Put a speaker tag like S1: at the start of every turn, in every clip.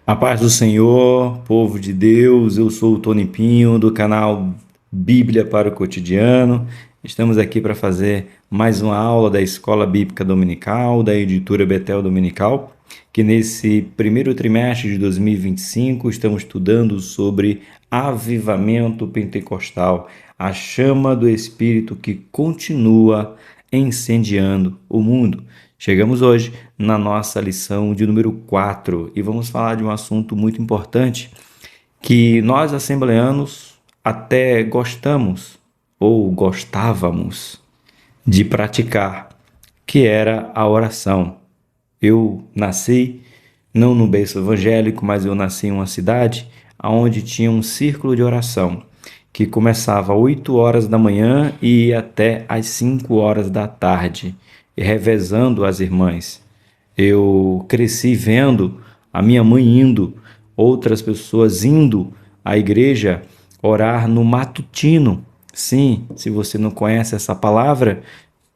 S1: A paz do Senhor, povo de Deus, eu sou o Tony Pinho do canal Bíblia para o Cotidiano. Estamos aqui para fazer mais uma aula da Escola Bíblica Dominical, da editora Betel Dominical, que nesse primeiro trimestre de 2025 estamos estudando sobre avivamento pentecostal, a chama do Espírito que continua incendiando o mundo. Chegamos hoje na nossa lição de número 4 e vamos falar de um assunto muito importante que nós assembleanos até gostamos ou gostávamos de praticar, que era a oração. Eu nasci não no berço evangélico, mas eu nasci em uma cidade onde tinha um círculo de oração que começava às 8 horas da manhã e ia até às 5 horas da tarde, revezando as irmãs. Eu cresci vendo a minha mãe indo, outras pessoas indo à igreja orar no matutino. Sim, se você não conhece essa palavra,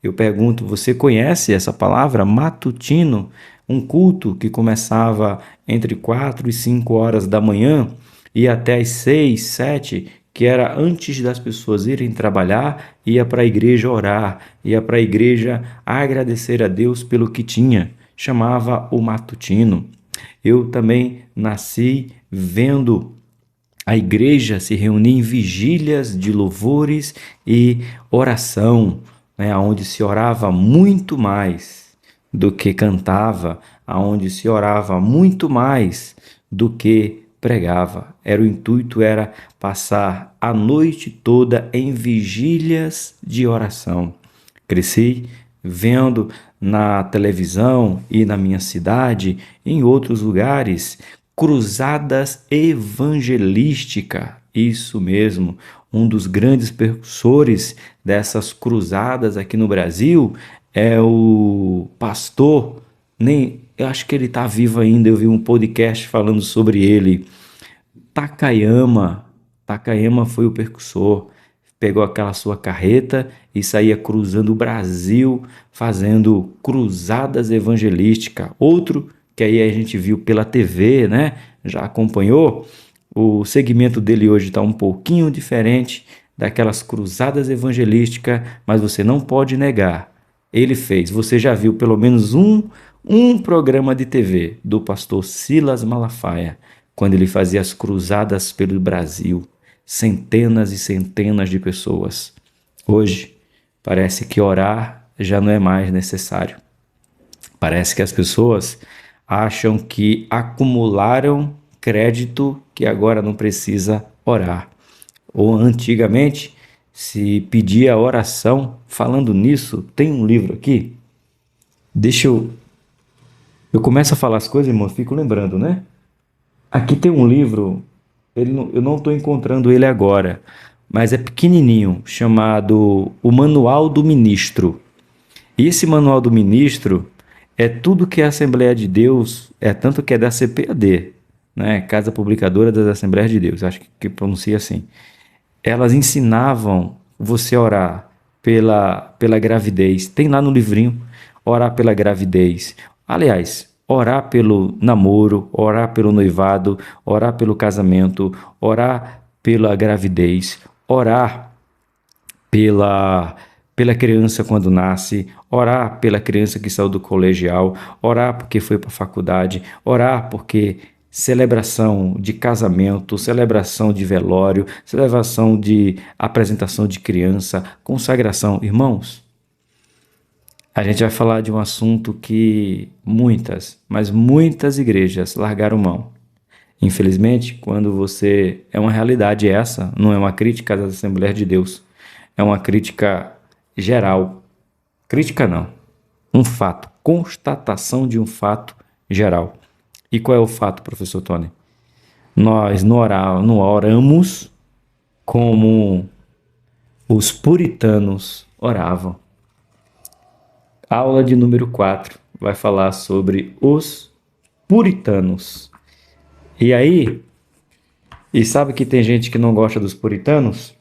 S1: eu pergunto, você conhece essa palavra, matutino? Um culto que começava entre 4 e 5 horas da manhã e até às 6, 7, que era antes das pessoas irem trabalhar, ia para a igreja orar, ia para a igreja agradecer a Deus pelo que tinha. Chamava o matutino. Eu também nasci vendo a igreja se reunir em vigílias de louvores e oração, né, onde se orava muito mais do que cantava, aonde se orava muito mais do que pregava. O intuito era passar a noite toda em vigílias de oração. Cresci vendo na televisão e na minha cidade, em outros lugares, cruzadas evangelísticas. Isso mesmo, um dos grandes precursores dessas cruzadas aqui no Brasil é o pastor, nem eu acho que ele está vivo ainda, eu vi um podcast falando sobre ele, Takayama. Takayama foi o percussor, pegou aquela sua carreta e saía cruzando o Brasil, fazendo cruzadas evangelísticas. Outro que aí a gente viu pela TV, né? Já acompanhou. O segmento dele hoje está um pouquinho diferente daquelas cruzadas evangelísticas, mas você não pode negar. Ele fez. Você já viu pelo menos um programa de TV do pastor Silas Malafaia, quando ele fazia as cruzadas pelo Brasil, centenas e centenas de pessoas. Hoje, parece que orar já não é mais necessário. Parece que as pessoas acham que acumularam crédito que agora não precisa orar. Ou antigamente se pedia oração. Falando nisso, tem um livro aqui. Deixa eu começo a falar as coisas, irmão, fico lembrando, né? Aqui tem um livro, eu não estou encontrando ele agora, mas é pequenininho, chamado O Manual do Ministro. E esse Manual do Ministro é tudo que a Assembleia de Deus, é tanto que é da CPAD, né? Casa Publicadora das Assembleias de Deus, acho que pronuncia assim. Elas ensinavam você a orar pela gravidez. Tem lá no livrinho, orar pela gravidez. Aliás, orar pelo namoro, orar pelo noivado, orar pelo casamento, orar pela gravidez, orar pela criança quando nasce, orar pela criança que saiu do colegial, orar porque foi para a faculdade, orar porque celebração de casamento, celebração de velório, celebração de apresentação de criança, consagração. Irmãos, a gente vai falar de um assunto que muitas, mas muitas igrejas largaram mão. Infelizmente, quando você... É uma realidade essa, não é uma crítica às Assembleias de Deus. É uma crítica geral. Crítica não. Um fato. Constatação de um fato geral. E qual é o fato, professor Tony? Nós não oramos como os puritanos oravam. Aula de número 4 vai falar sobre os puritanos. E aí, e sabe que tem gente que não gosta dos puritanos?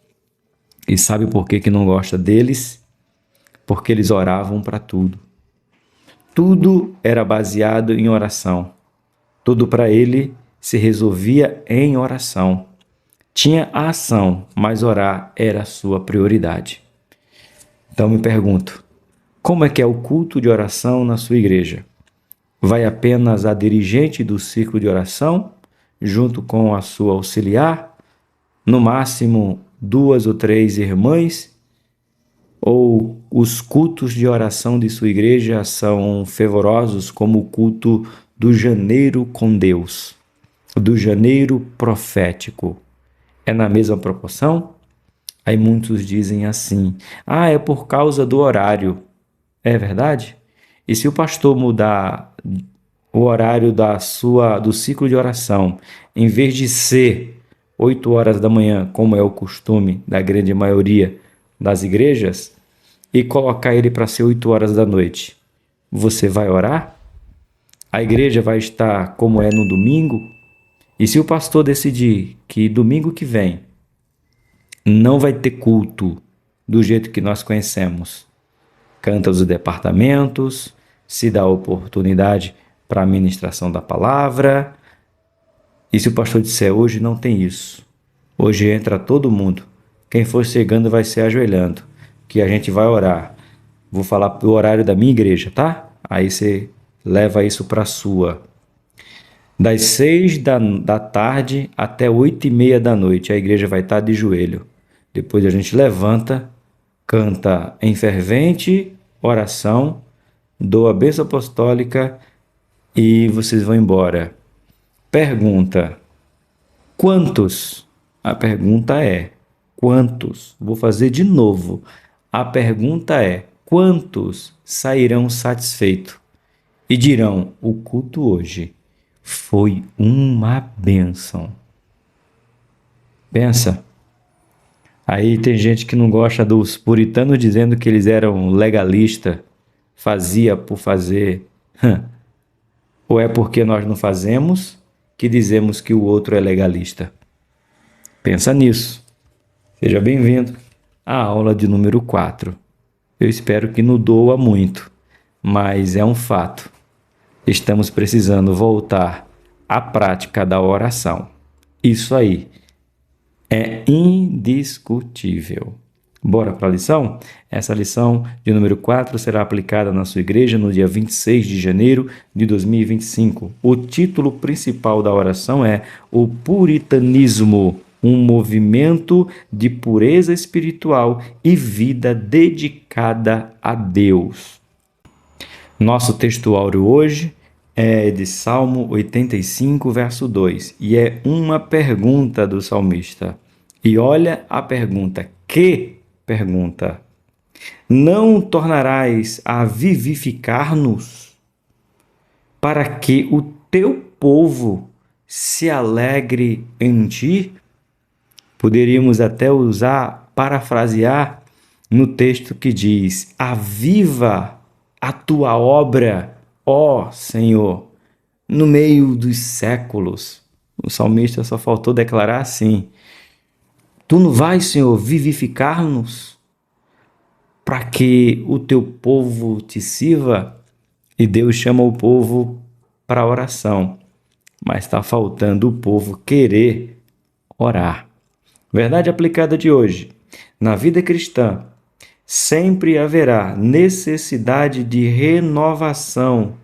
S1: E sabe por que não gosta deles? Porque eles oravam para tudo. Tudo era baseado em oração. Tudo para ele se resolvia em oração. Tinha a ação, mas orar era a sua prioridade. Então me pergunto, como é que é o culto de oração na sua igreja? Vai apenas a dirigente do círculo de oração, junto com a sua auxiliar? No máximo 2 ou 3 irmãs? Ou os cultos de oração de sua igreja são fervorosos como o culto do janeiro com Deus, do janeiro profético? É na mesma proporção? Aí muitos dizem assim: é por causa do horário. É verdade? E se o pastor mudar o horário do ciclo de oração, em vez de ser 8 horas da manhã, como é o costume da grande maioria das igrejas, e colocar ele para ser 8 horas da noite, você vai orar? A igreja vai estar como é no domingo? E se o pastor decidir que domingo que vem não vai ter culto do jeito que nós conhecemos, canta os departamentos, se dá oportunidade para a ministração da palavra, e se o pastor disser hoje não tem isso, hoje entra todo mundo, quem for chegando vai se ajoelhando, que a gente vai orar. Vou falar do horário da minha igreja, tá? Aí você leva isso para a sua. Das 6 da tarde até 8h30 da noite, a igreja vai estar de joelho. Depois a gente levanta, canta em fervente oração, dou a bênção apostólica e vocês vão embora. Pergunta: quantos? A pergunta é: quantos? Vou fazer de novo. A pergunta é: quantos sairão satisfeitos e dirão: o culto hoje foi uma bênção? Pensa. Aí tem gente que não gosta dos puritanos dizendo que eles eram legalistas, fazia por fazer. Ou é porque nós não fazemos que dizemos que o outro é legalista? Pensa nisso. Seja bem-vindo à aula de número 4. Eu espero que não doa muito, mas é um fato. Estamos precisando voltar à prática da oração. Isso aí é indiscutível. Bora para a lição? Essa lição de número 4 será aplicada na sua igreja no dia 26 de janeiro de 2025. O título principal da oração é O Puritanismo, um movimento de pureza espiritual e vida dedicada a Deus. Nosso texto áureo hoje é de Salmo 85, verso 2, e é uma pergunta do salmista. E olha a pergunta, que pergunta? Não tornarás a vivificar-nos para que o teu povo se alegre em ti? Poderíamos até parafrasear no texto que diz: aviva a tua obra, ó Senhor, no meio dos séculos. O salmista só faltou declarar assim: tu não vais, Senhor, vivificar-nos para que o teu povo te sirva? E Deus chama o povo para a oração, mas está faltando o povo querer orar. Verdade aplicada de hoje: na vida cristã, sempre haverá necessidade de renovação,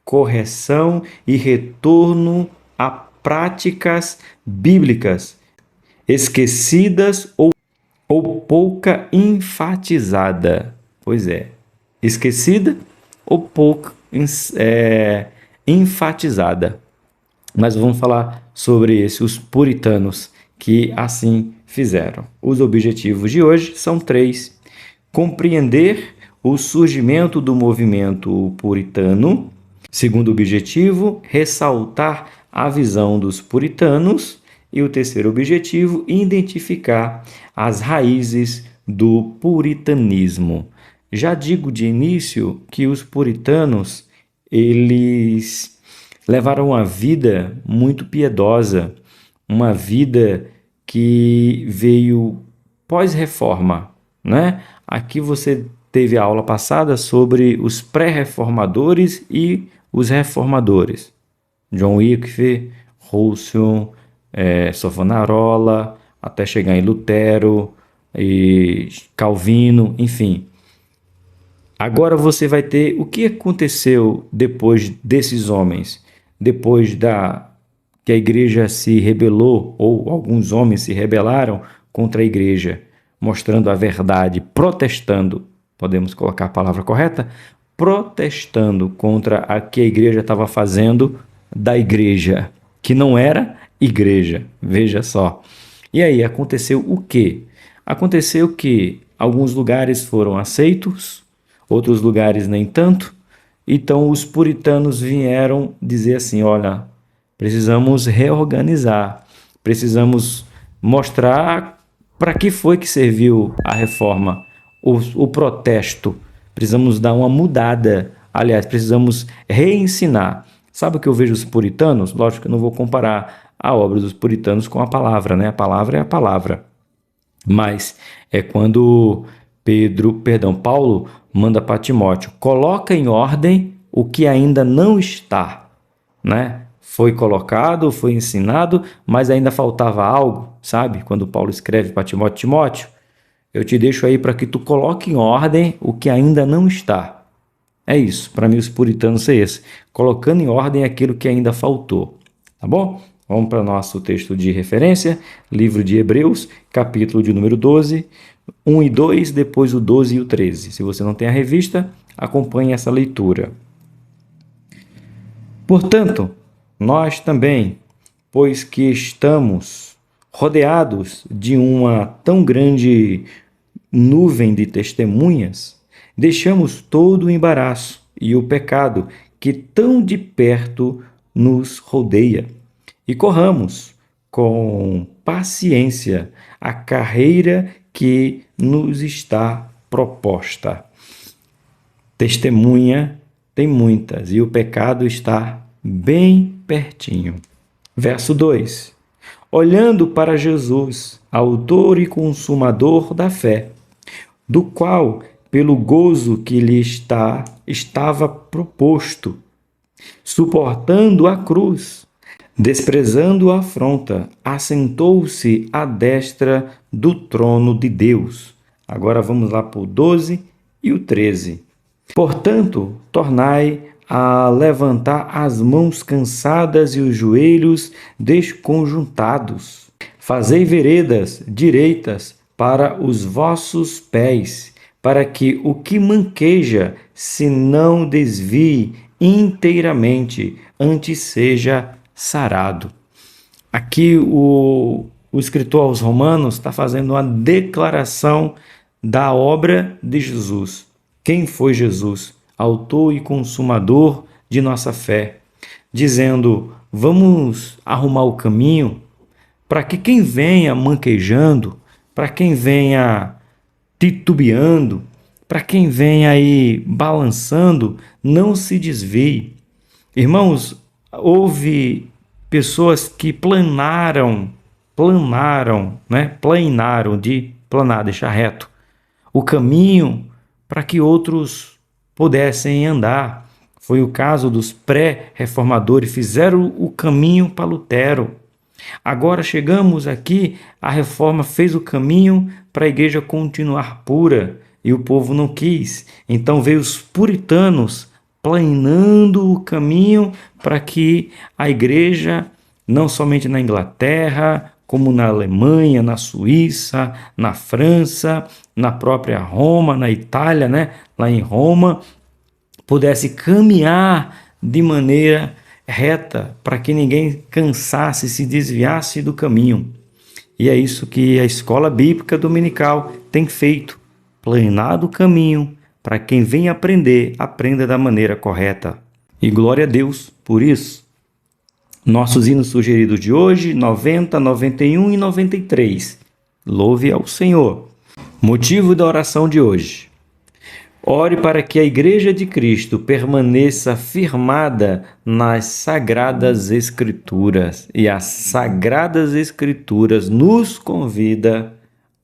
S1: correção e retorno a práticas bíblicas esquecidas ou pouca enfatizada. Pois é, esquecida ou pouco enfatizada. Mas vamos falar sobre os puritanos que assim fizeram. Os objetivos de hoje são 3. Compreender o surgimento do movimento puritano. Segundo objetivo, ressaltar a visão dos puritanos. E o terceiro objetivo, identificar as raízes do puritanismo. Já digo de início que os puritanos, eles levaram uma vida muito piedosa, uma vida que veio pós-reforma, né? Aqui você teve a aula passada sobre os pré-reformadores e os reformadores. John Wycliffe, Rússio, Savonarola, até chegar em Lutero e Calvino, enfim. Agora você vai ter o que aconteceu depois desses homens, depois que a igreja se rebelou, ou alguns homens se rebelaram contra a igreja, mostrando a verdade, protestando, podemos colocar a palavra correta? Protestando contra a que a igreja estava fazendo da igreja, que não era igreja, veja só. E aí aconteceu o quê? Aconteceu que alguns lugares foram aceitos, outros lugares nem tanto. Então os puritanos vieram dizer assim: olha, precisamos reorganizar, precisamos mostrar para que foi que serviu a reforma, o protesto. Precisamos dar uma mudada, aliás, precisamos reensinar. Sabe o que eu vejo os puritanos? Lógico que eu não vou comparar a obra dos puritanos com a palavra, né? A palavra é a palavra. Mas é quando Paulo manda para Timóteo: coloca em ordem o que ainda não está, né? Foi colocado, foi ensinado, mas ainda faltava algo, sabe? Quando Paulo escreve para Timóteo: Timóteo, eu te deixo aí para que tu coloque em ordem o que ainda não está. É isso, para mim os puritanos é esse, colocando em ordem aquilo que ainda faltou, tá bom? Vamos para o nosso texto de referência, livro de Hebreus, capítulo de número 12, 1 e 2, depois o 12 e o 13. Se você não tem a revista, acompanhe essa leitura. Portanto, nós também, pois que estamos rodeados de uma tão grande nuvem de testemunhas, deixamos todo o embaraço e o pecado que tão de perto nos rodeia e corramos com paciência a carreira que nos está proposta. Testemunha tem muitas e o pecado está bem pertinho. Verso 2: olhando para Jesus, autor e consumador da fé, do qual, pelo gozo que lhe estava proposto, suportando a cruz, desprezando a afronta, assentou-se à destra do trono de Deus. Agora vamos lá para o 12 e o 13. Portanto, tornai a levantar as mãos cansadas e os joelhos desconjuntados. Fazei veredas direitas para os vossos pés, para que o que manqueja se não desvie inteiramente, antes seja sarado. Aqui o escritor aos Romanos está fazendo uma declaração da obra de Jesus. Quem foi Jesus? Autor e consumador de nossa fé, dizendo: vamos arrumar o caminho para que quem venha manquejando, para quem venha titubeando, para quem venha aí balançando, não se desvie. Irmãos, houve pessoas que planaram, de planar, deixar reto o caminho para que outros pudessem andar. Foi o caso dos pré-reformadores, fizeram o caminho para Lutero. Agora chegamos aqui, a reforma fez o caminho para a igreja continuar pura e o povo não quis. Então veio os puritanos planando o caminho para que a igreja, não somente na Inglaterra, como na Alemanha, na Suíça, na França, na própria Roma, na Itália, né? Lá em Roma, pudesse caminhar de maneira reta, para que ninguém cansasse, se desviasse do caminho. E é isso que a escola bíblica dominical tem feito, planado o caminho para quem vem aprender, aprenda da maneira correta. E glória a Deus por isso. Nossos hinos sugeridos de hoje, 90, 91 e 93. Louve ao Senhor. Motivo da oração de hoje: ore para que a Igreja de Cristo permaneça firmada nas Sagradas Escrituras. E as Sagradas Escrituras nos convida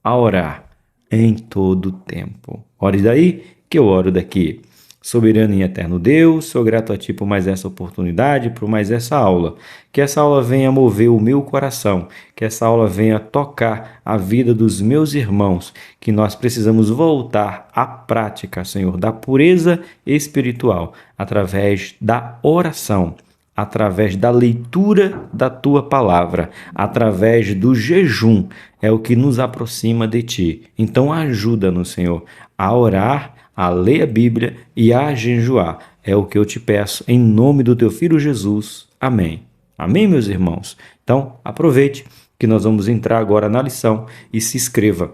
S1: a orar em todo o tempo. Ore daí, que eu oro daqui. Soberano e eterno Deus, sou grato a Ti por mais essa oportunidade, por mais essa aula. Que essa aula venha mover o meu coração, que essa aula venha tocar a vida dos meus irmãos, que nós precisamos voltar à prática, Senhor, da pureza espiritual, através da oração, através da leitura da Tua palavra, através do jejum, é o que nos aproxima de Ti. Então ajuda-nos, Senhor, a orar, a ler a Bíblia e a jejuar. É o que eu te peço em nome do Teu Filho Jesus. Amém. Amém, meus irmãos? Então, aproveite que nós vamos entrar agora na lição e se inscreva.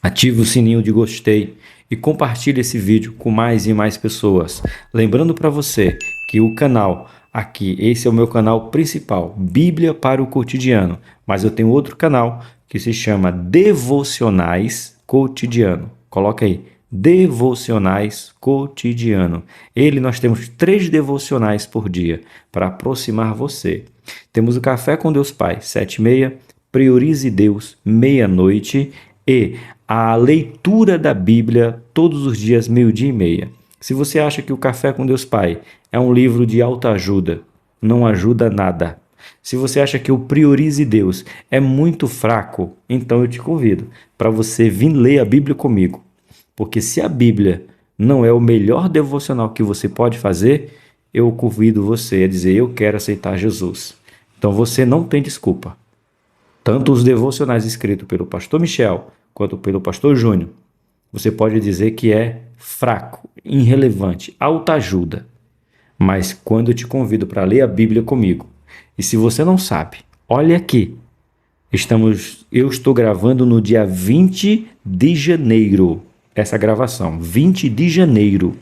S1: Ative o sininho de gostei e compartilhe esse vídeo com mais e mais pessoas. Lembrando para você que o canal aqui, esse é o meu canal principal, Bíblia para o Cotidiano, mas eu tenho outro canal que se chama Devocionais Cotidiano. Coloca aí, Devocionais Cotidiano. Nós temos 3 devocionais por dia para aproximar você. Temos o Café com Deus Pai, 7h30, Priorize Deus, meia-noite, e a leitura da Bíblia todos os dias, 12h30. Se você acha que o Café com Deus Pai é um livro de autoajuda, não ajuda nada. Se você acha que o Priorize Deus é muito fraco, então eu te convido para você vir ler a Bíblia comigo. Porque se a Bíblia não é o melhor devocional que você pode fazer, eu convido você a dizer, eu quero aceitar Jesus. Então você não tem desculpa. Tanto os devocionais escritos pelo pastor Michel, quanto pelo pastor Júnior, você pode dizer que é fraco, irrelevante, autoajuda. Mas quando eu te convido para ler a Bíblia comigo, e se você não sabe, olha aqui, eu estou gravando no dia 20 de janeiro, essa gravação, 20 de janeiro.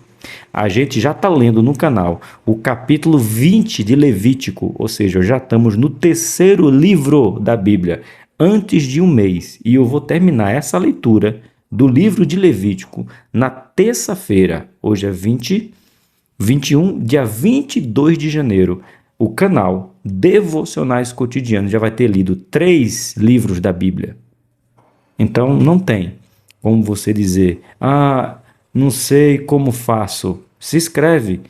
S1: A gente já está lendo no canal o capítulo 20 de Levítico, ou seja, já estamos no 3º livro da Bíblia, antes de um mês. E eu vou terminar essa leitura do livro de Levítico na terça-feira, hoje é 21, dia 22 de janeiro. O canal Devocionais Cotidianos já vai ter lido 3 livros da Bíblia. Então não tem como você dizer, não sei como faço. Se inscreve,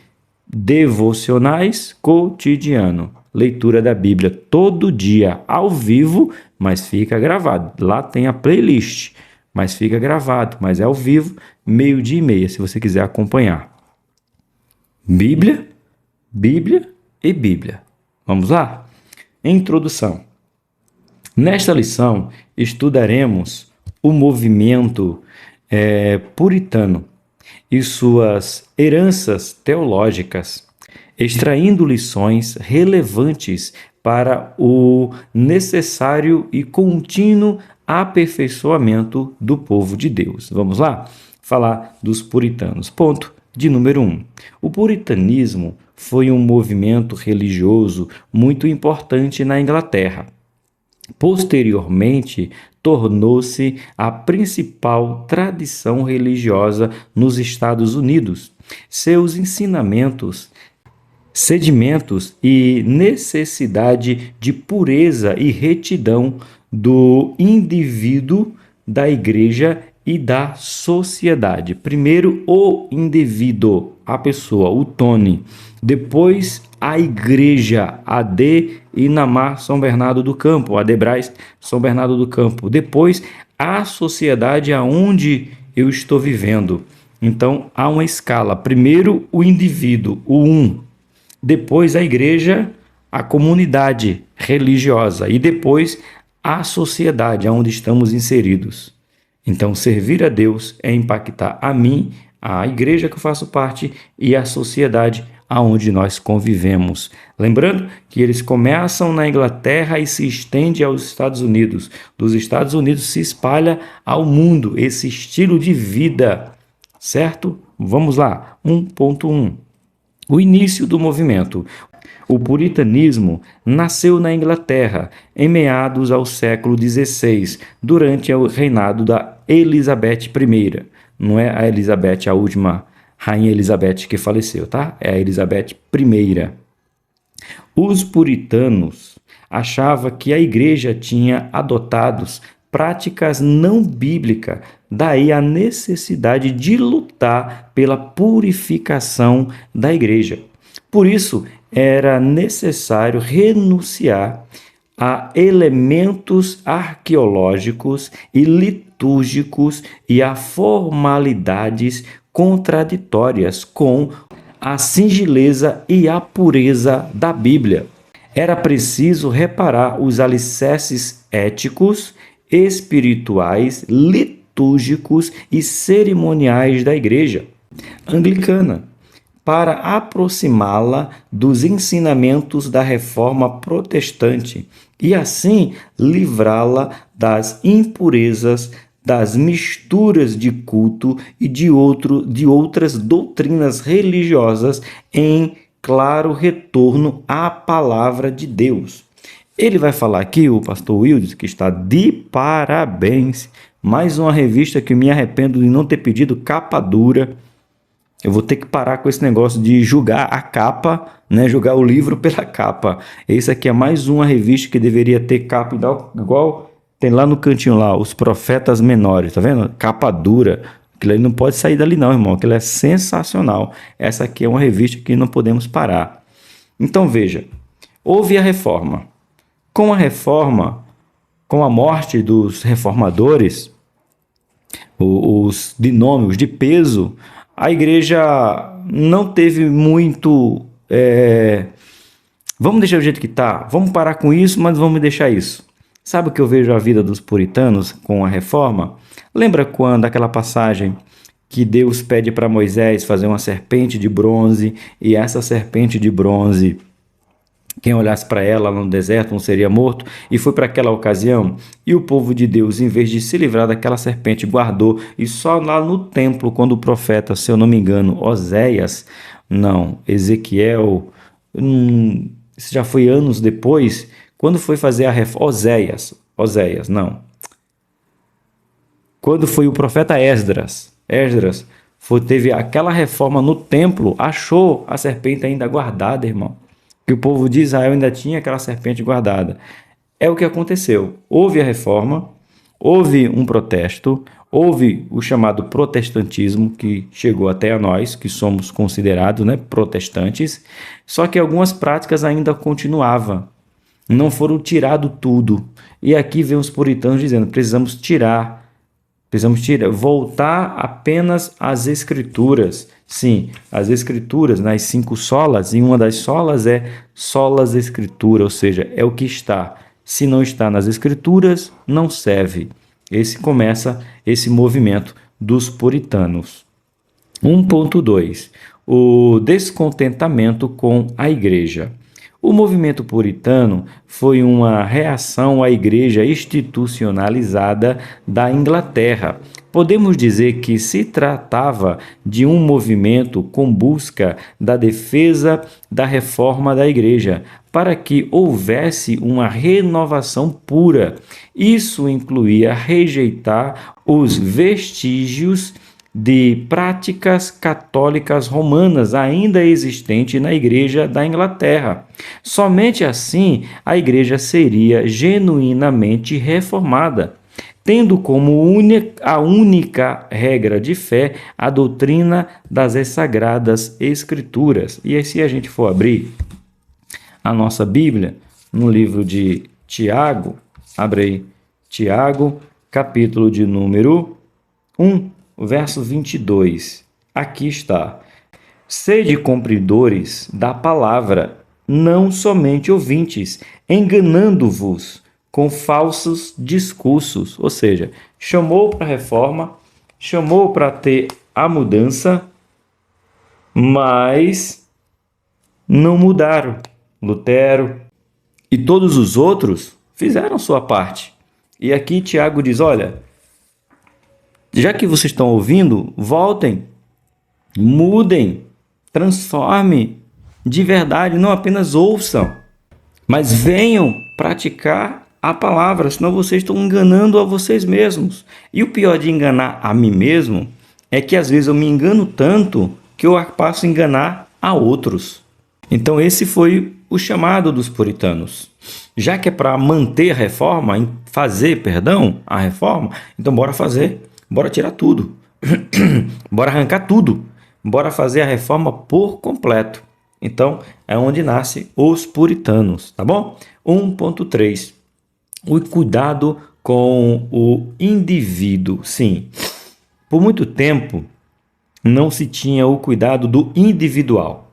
S1: Devocionais Cotidiano, leitura da Bíblia todo dia, ao vivo, mas fica gravado. Lá tem a playlist, mas fica gravado, mas é ao vivo, 12h30, se você quiser acompanhar. Bíblia, Bíblia e Bíblia. Vamos lá? Introdução. Nesta lição, estudaremos o movimento puritano e suas heranças teológicas, extraindo lições relevantes para o necessário e contínuo aperfeiçoamento do povo de Deus. Vamos lá? Falar dos puritanos. Ponto de número 1. O puritanismo foi um movimento religioso muito importante na Inglaterra. Posteriormente, tornou-se a principal tradição religiosa nos Estados Unidos. Seus ensinamentos, sedimentos e necessidade de pureza e retidão do indivíduo, da igreja e da sociedade. Primeiro, o indivíduo, a pessoa, o Tony. Depois, a igreja, AD Inamar São Bernardo do Campo, Adebrais São Bernardo do Campo. Depois, a sociedade aonde eu estou vivendo. Então, há uma escala. Primeiro, o indivíduo, o um. Depois, a igreja, a comunidade religiosa. E depois, a sociedade onde estamos inseridos. Então, servir a Deus é impactar a mim, a igreja que eu faço parte e a sociedade aonde nós convivemos. Lembrando que eles começam na Inglaterra e se estende aos Estados Unidos. Dos Estados Unidos se espalha ao mundo esse estilo de vida, certo? Vamos lá, 1.1. O início do movimento. O puritanismo nasceu na Inglaterra em meados ao século XVI, durante o reinado da Elizabeth I. Não é a Elizabeth, a última Rainha Elizabeth que faleceu, tá? É a Elizabeth I. Os puritanos achavam que a igreja tinha adotado práticas não bíblicas. Daí a necessidade de lutar pela purificação da igreja. Por isso, era necessário renunciar a elementos arqueológicos e litúrgicos e a formalidades contraditórias com a singeleza e a pureza da Bíblia. Era preciso reparar os alicerces éticos, espirituais, litúrgicos e cerimoniais da Igreja Anglicana, para aproximá-la dos ensinamentos da Reforma Protestante e, assim, livrá-la das impurezas, das misturas de culto e de outras doutrinas religiosas em claro retorno à palavra de Deus. Ele vai falar aqui, o pastor Wildes, que está de parabéns, mais uma revista que me arrependo de não ter pedido capa dura. Eu vou ter que parar com esse negócio de julgar a capa, né? Julgar o livro pela capa. Esse aqui é mais uma revista que deveria ter capa igual tem lá no cantinho lá, os profetas menores, tá vendo? Capa dura. Aquilo aí não pode sair dali não, irmão. Aquilo é sensacional. Essa aqui é uma revista que não podemos parar. Então veja, houve a reforma. Com a reforma, com a morte dos reformadores, os dinômicos de peso, a igreja não teve muito... Vamos deixar do jeito que está, vamos parar com isso, mas vamos deixar isso. Sabe o que eu vejo a vida dos puritanos com a reforma? Lembra quando aquela passagem que Deus pede para Moisés fazer uma serpente de bronze, e essa serpente de bronze, quem olhasse para ela no deserto não seria morto, e foi para aquela ocasião, e o povo de Deus, em vez de se livrar daquela serpente, guardou, e só lá no templo, quando o profeta, se eu não me engano, Ezequiel, isso já foi anos depois, quando foi fazer a reforma, quando foi o profeta Esdras, teve aquela reforma no templo, achou a serpente ainda guardada, irmão. Que o povo de Israel ainda tinha aquela serpente guardada. É o que aconteceu. Houve a reforma, houve um protesto, houve o chamado protestantismo, que chegou até a nós, que somos considerados, né, protestantes, só que algumas práticas ainda continuavam. Não foram tirado tudo. E aqui vem os puritanos dizendo, precisamos tirar, voltar apenas às escrituras. Sim, as escrituras, nas 5 solas, e uma das solas é solas escritura, ou seja, é o que está. Se não está nas escrituras, não serve. Começa esse movimento dos puritanos. 1.2. O descontentamento com a igreja. O movimento puritano foi uma reação à igreja institucionalizada da Inglaterra. Podemos dizer que se tratava de um movimento com busca da defesa da reforma da igreja, para que houvesse uma renovação pura. Isso incluía rejeitar os vestígios de práticas católicas romanas ainda existentes na Igreja da Inglaterra. Somente assim a Igreja seria genuinamente reformada, tendo como a única regra de fé a doutrina das Sagradas Escrituras. E aí, se a gente for abrir a nossa Bíblia, no livro de Tiago, abre aí, Tiago, capítulo de número 1, verso 22, aqui está: sede cumpridores da palavra, não somente ouvintes, enganando-vos com falsos discursos. Ou seja, chamou para a reforma, chamou para ter a mudança, mas não mudaram. Lutero e todos os outros fizeram sua parte. E aqui Tiago diz, olha, já que vocês estão ouvindo, voltem, mudem, transformem de verdade, não apenas ouçam, mas venham praticar a palavra, senão vocês estão enganando a vocês mesmos. E o pior de enganar a mim mesmo é que às vezes eu me engano tanto que eu passo a enganar a outros. Então esse foi o chamado dos puritanos. Já que é para manter a reforma, fazer, perdão, a reforma, então bora fazer, bora tirar tudo, bora arrancar tudo, bora fazer a reforma por completo. Então, é onde nasce os puritanos, tá bom? 1.3. O cuidado com o indivíduo. Sim, por muito tempo não se tinha o cuidado do individual,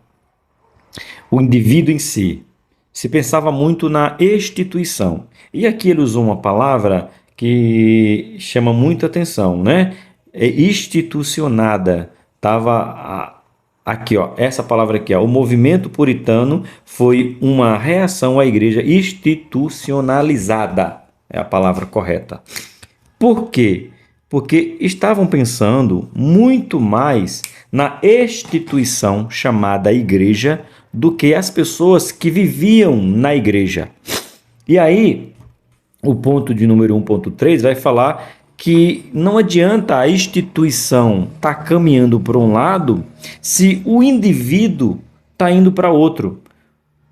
S1: o indivíduo em si. Se pensava muito na instituição. E aqui ele usou uma palavra que chama muita atenção, né? É institucionada. Estava aqui, ó, essa palavra aqui, ó, o movimento puritano foi uma reação à igreja institucionalizada. É a palavra correta. Por quê? Porque estavam pensando muito mais na instituição chamada igreja do que as pessoas que viviam na igreja. E aí, o ponto de número 1.3 vai falar que não adianta a instituição estar caminhando para um lado se o indivíduo está indo para outro.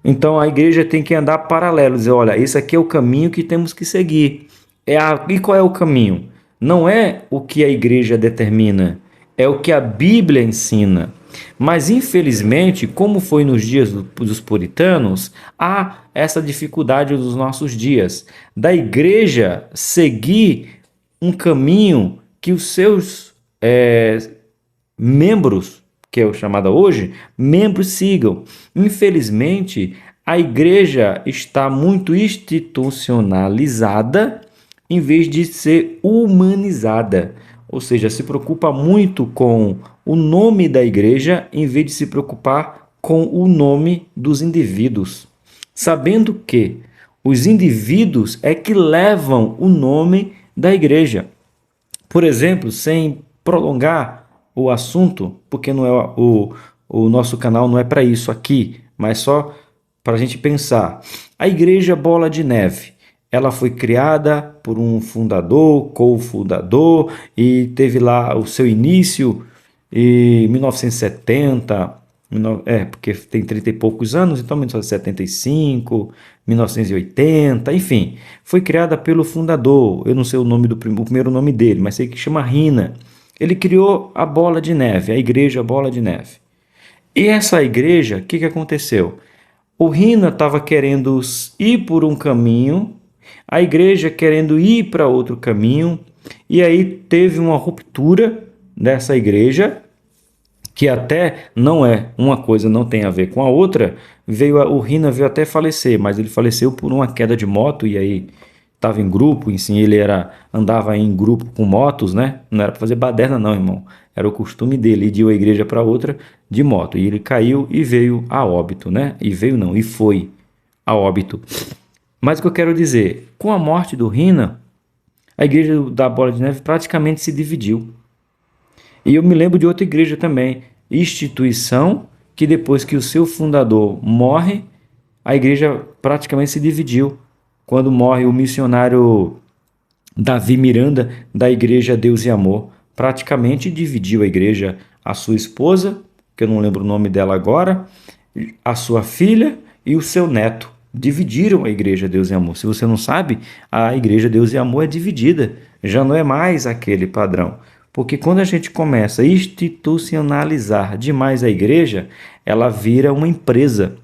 S1: Então a igreja tem que andar paralelo, dizer, olha, esse aqui é o caminho que temos que seguir. E qual é o caminho? Não é o que a igreja determina, é o que a Bíblia ensina. Mas, infelizmente, como foi nos dias dos puritanos, há essa dificuldade nos nossos dias, da igreja seguir um caminho que os seus membros, que é o chamado hoje, membros sigam. Infelizmente, a igreja está muito institucionalizada em vez de ser humanizada. Ou seja, se preocupa muito com o nome da igreja em vez de se preocupar com o nome dos indivíduos. Sabendo que os indivíduos é que levam o nome da igreja. Por exemplo, sem prolongar o assunto, porque não é o nosso canal não é para isso aqui, mas só para a gente pensar. A Igreja Bola de Neve, ela foi criada por um fundador, cofundador, e teve lá o seu início em 1970, porque tem 30 e poucos anos, então 1975, 1980, enfim, foi criada pelo fundador. Eu não sei o nome o primeiro nome dele, mas sei que chama Rina. Ele criou a Bola de Neve, a Igreja Bola de Neve. E essa igreja, o que aconteceu? O Rina estava querendo ir por um caminho, a igreja querendo ir para outro caminho, e aí teve uma ruptura dessa igreja, que até não é uma coisa, não tem a ver com a outra. O Rina veio até falecer, mas ele faleceu por uma queda de moto, e aí estava em grupo, assim, andava em grupo com motos, né? Não era para fazer baderna não, irmão. Era o costume dele ir de uma igreja para outra de moto. E ele caiu e veio a óbito, né? E foi a óbito. Mas o que eu quero dizer, com a morte do Rina, a igreja da Bola de Neve praticamente se dividiu. E eu me lembro de outra igreja também, instituição, que depois que o seu fundador morre, a igreja praticamente se dividiu. Quando morre o missionário Davi Miranda, da igreja Deus e Amor, praticamente dividiu a igreja, a sua esposa, que eu não lembro o nome dela agora, a sua filha e o seu neto. Dividiram a igreja Deus e Amor. Se você não sabe, a igreja Deus e Amor é dividida, já não é mais aquele padrão. Porque quando a gente começa a institucionalizar demais a igreja, ela vira uma empresa.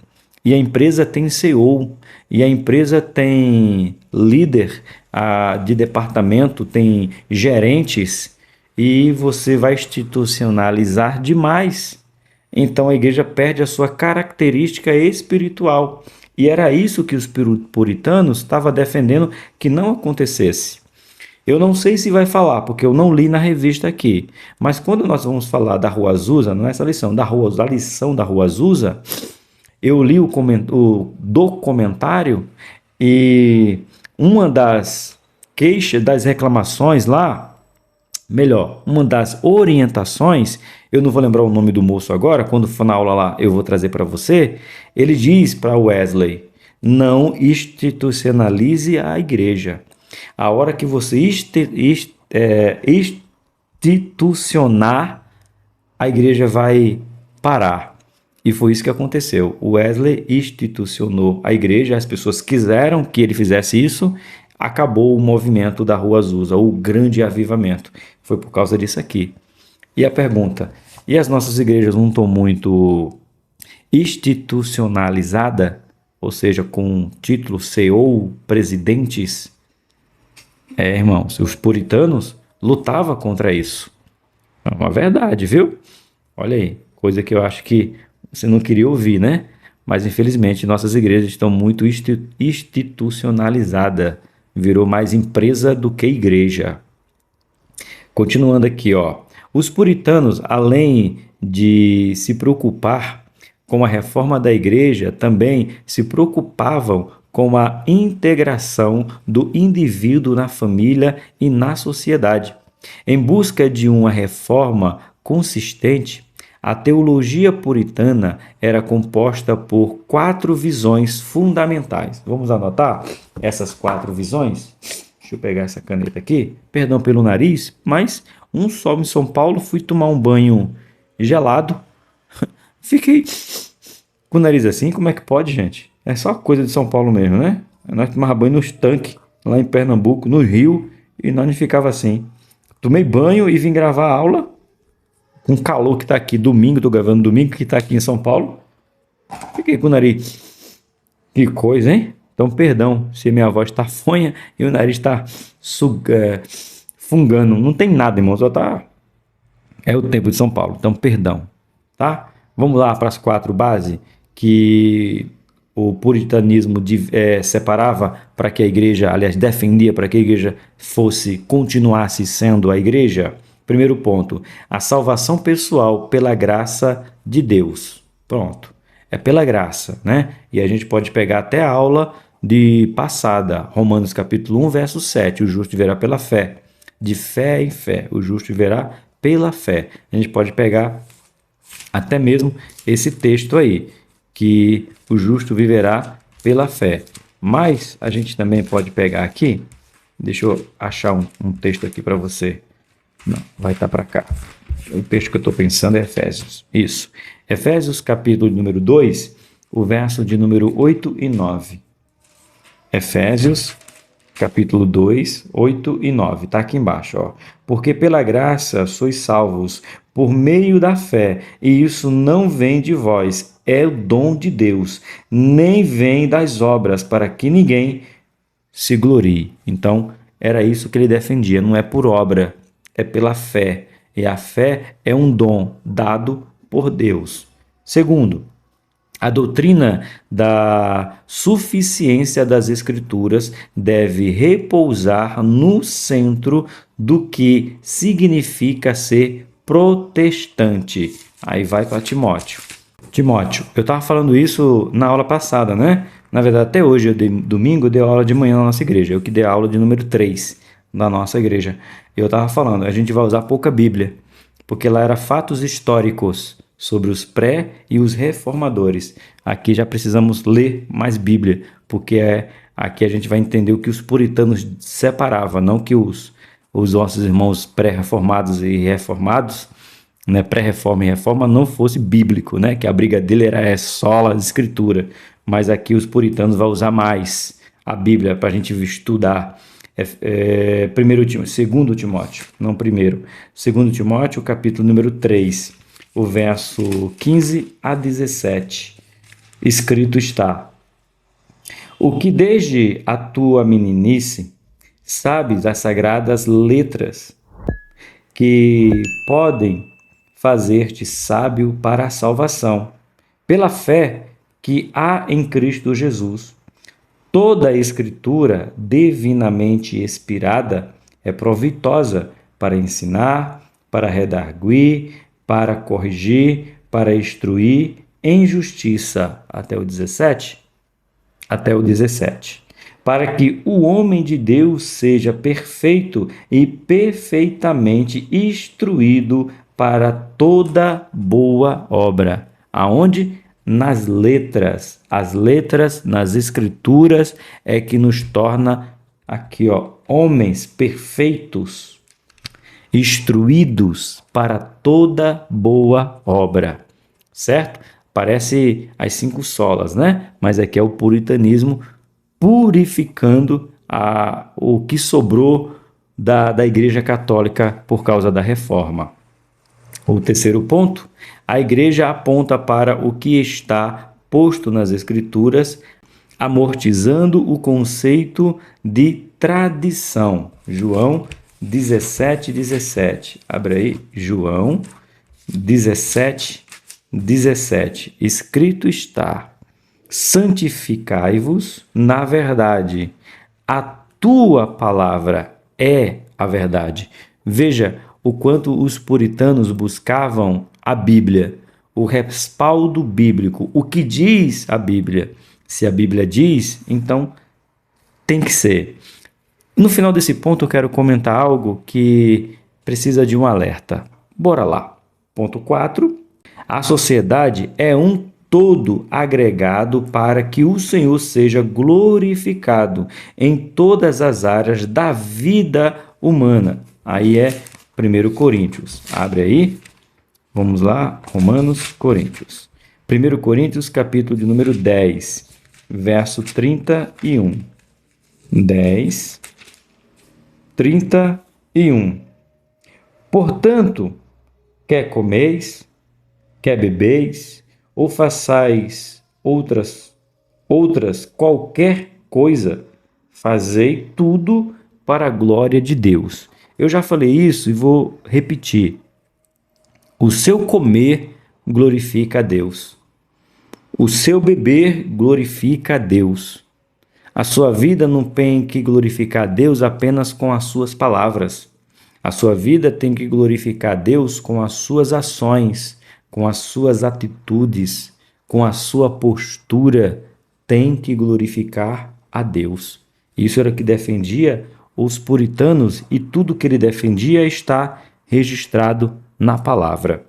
S1: E a empresa tem CEO, e a empresa tem líder de departamento, tem gerentes, e você vai institucionalizar demais. Então a igreja perde a sua característica espiritual. E era isso que os puritanos estavam defendendo que não acontecesse. Eu não sei se vai falar, porque eu não li na revista aqui. Mas quando nós vamos falar da Rua Azusa, não é essa lição, da lição da Rua Azusa, eu li o documentário e uma das queixas, das reclamações lá, melhor, uma das orientações, eu não vou lembrar o nome do moço agora, quando for na aula lá eu vou trazer para você, ele diz para Wesley, não institucionalize a igreja. A hora que você institucionar, a igreja vai parar. E foi isso que aconteceu. O Wesley institucionou a igreja, as pessoas quiseram que ele fizesse isso, acabou o movimento da Rua Azusa, o grande avivamento. Foi por causa disso aqui. E a pergunta, e as nossas igrejas não estão muito institucionalizadas, ou seja, com título CEO, presidentes? Irmãos, os puritanos lutavam contra isso. É uma verdade, viu? Olha aí, coisa que eu acho que você não queria ouvir, né? Mas infelizmente nossas igrejas estão muito institucionalizadas. Virou mais empresa do que igreja. Continuando aqui, ó. Os puritanos, além de se preocupar com a reforma da igreja, também se preocupavam com a integração do indivíduo na família e na sociedade. Em busca de uma reforma consistente, a teologia puritana era composta por 4 visões fundamentais. Vamos anotar essas 4 visões? Deixa eu pegar essa caneta aqui. Perdão pelo nariz, mas um sol em São Paulo, fui tomar um banho gelado. Fiquei com o nariz assim, como é que pode, gente? É só coisa de São Paulo mesmo, né? Nós tomávamos banho nos tanques, lá em Pernambuco, no Rio, e nós não ficava assim. Tomei banho e vim gravar a aula, com o calor que tá aqui domingo, tô gravando domingo, que tá aqui em São Paulo. Fiquei com o nariz. Que coisa, hein? Então, perdão se minha voz tá fanha e o nariz tá fungando. Não tem nada, irmão, só tá... É o tempo de São Paulo, então perdão, tá? Vamos lá para as 4 bases que o puritanismo separava para que a igreja, aliás, defendia para que a igreja continuasse sendo a igreja. Primeiro ponto, a salvação pessoal pela graça de Deus. Pronto, é pela graça, né? E a gente pode pegar até a aula de passada, Romanos capítulo 1, verso 7, o justo viverá pela fé. De fé em fé, o justo viverá pela fé. A gente pode pegar até mesmo esse texto aí, que o justo viverá pela fé. Mas a gente também pode pegar aqui, deixa eu achar um texto aqui para você. Não, vai estar para cá. O texto que eu estou pensando é Efésios. Isso. Efésios capítulo número 2, o verso de número 8 e 9. Efésios capítulo 2, 8 e 9. Está aqui embaixo, ó. Porque pela graça sois salvos por meio da fé, e isso não vem de vós, é o dom de Deus, nem vem das obras, para que ninguém se glorie. Então, era isso que ele defendia, não é por obra, é pela fé. E a fé é um dom dado por Deus. Segundo, a doutrina da suficiência das Escrituras deve repousar no centro do que significa ser protestante. Aí vai para Timóteo. Timóteo, eu estava falando isso na aula passada, né? Na verdade, até hoje, domingo, eu dei aula de manhã na nossa igreja. Eu que dei a aula de número 3 da nossa igreja. Eu estava falando, a gente vai usar pouca Bíblia, porque lá era fatos históricos sobre os pré e os reformadores. Aqui já precisamos ler mais Bíblia, porque aqui a gente vai entender o que os puritanos separavam, não que os nossos irmãos pré-reformados e reformados, né, pré-reforma e reforma, não fosse bíblico, né, que a briga dele era só a escritura. Mas aqui os puritanos vão usar mais a Bíblia para a gente estudar. Segundo Timóteo, não primeiro. Segundo Timóteo, capítulo número 3, o verso 15 a 17. Escrito está: o que desde a tua meninice sabes as sagradas letras, que podem fazer-te sábio para a salvação, pela fé que há em Cristo Jesus. Toda a Escritura divinamente inspirada é proveitosa para ensinar, para redarguir, para corrigir, para instruir em justiça. Até o 17? Até o 17. Para que o homem de Deus seja perfeito e perfeitamente instruído para toda boa obra. Aonde? Nas letras. As letras nas escrituras é que nos torna aqui, ó, homens perfeitos, instruídos para toda boa obra, certo? Parece as 5 solas, né? Mas aqui é o puritanismo purificando o que sobrou da Igreja Católica por causa da Reforma. O terceiro ponto, a Igreja aponta para o que está posto nas Escrituras, amortizando o conceito de tradição. João 17:17. Abre aí, João 17:17. Escrito está: santificai-vos na verdade. A tua palavra é a verdade. Veja o quanto os puritanos buscavam a Bíblia, o respaldo bíblico, o que diz a Bíblia. Se a Bíblia diz, então tem que ser. No final desse ponto, eu quero comentar algo que precisa de um alerta. Bora lá. Ponto 4. A sociedade é um todo agregado para que o Senhor seja glorificado em todas as áreas da vida humana. Aí é 1 Coríntios. Abre aí. Vamos lá. Romanos, Coríntios. 1 Coríntios, capítulo de número 10, verso 31. 10, 31. Portanto, quer comeis, quer bebeis, ou façais outras qualquer coisa, fazei tudo para a glória de Deus. Eu já falei isso e vou repetir. O seu comer glorifica a Deus. O seu beber glorifica a Deus. A sua vida não tem que glorificar a Deus apenas com as suas palavras. A sua vida tem que glorificar a Deus com as suas ações, com as suas atitudes, com a sua postura. Tem que glorificar a Deus. Isso era o que defendia os puritanos e tudo que ele defendia está registrado na palavra.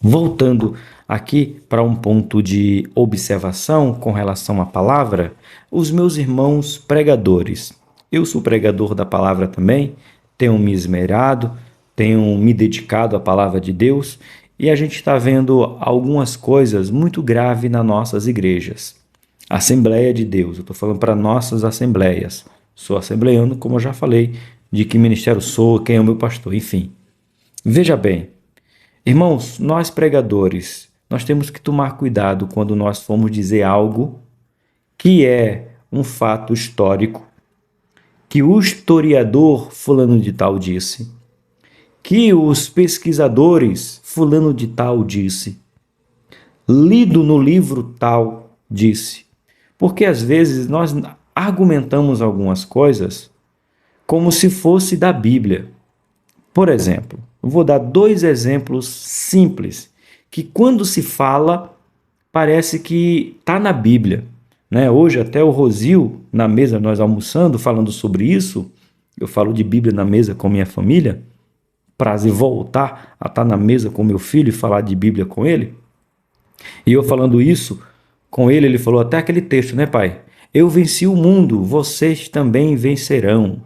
S1: Voltando aqui para um ponto de observação com relação à palavra, os meus irmãos pregadores. Eu sou pregador da palavra também, tenho me esmerado, tenho me dedicado à palavra de Deus e a gente está vendo algumas coisas muito graves nas nossas igrejas. Assembleia de Deus, eu estou falando para nossas assembleias. Sou assembleiano, como eu já falei, de que ministério sou, quem é o meu pastor, enfim. Veja bem, irmãos, nós pregadores, nós temos que tomar cuidado quando nós formos dizer algo que é um fato histórico, que o historiador fulano de tal disse, que os pesquisadores fulano de tal disse, lido no livro tal disse. Porque às vezes nós argumentamos algumas coisas como se fosse da Bíblia. Por exemplo, eu vou dar 2 exemplos simples, que quando se fala, parece que está na Bíblia. Né? Hoje até o Rosil, na mesa, nós almoçando, falando sobre isso, eu falo de Bíblia na mesa com minha família, prazer voltar a estar na mesa com meu filho e falar de Bíblia com ele. E eu falando isso com ele, ele falou até aquele texto, né, pai? Eu venci o mundo, vocês também vencerão.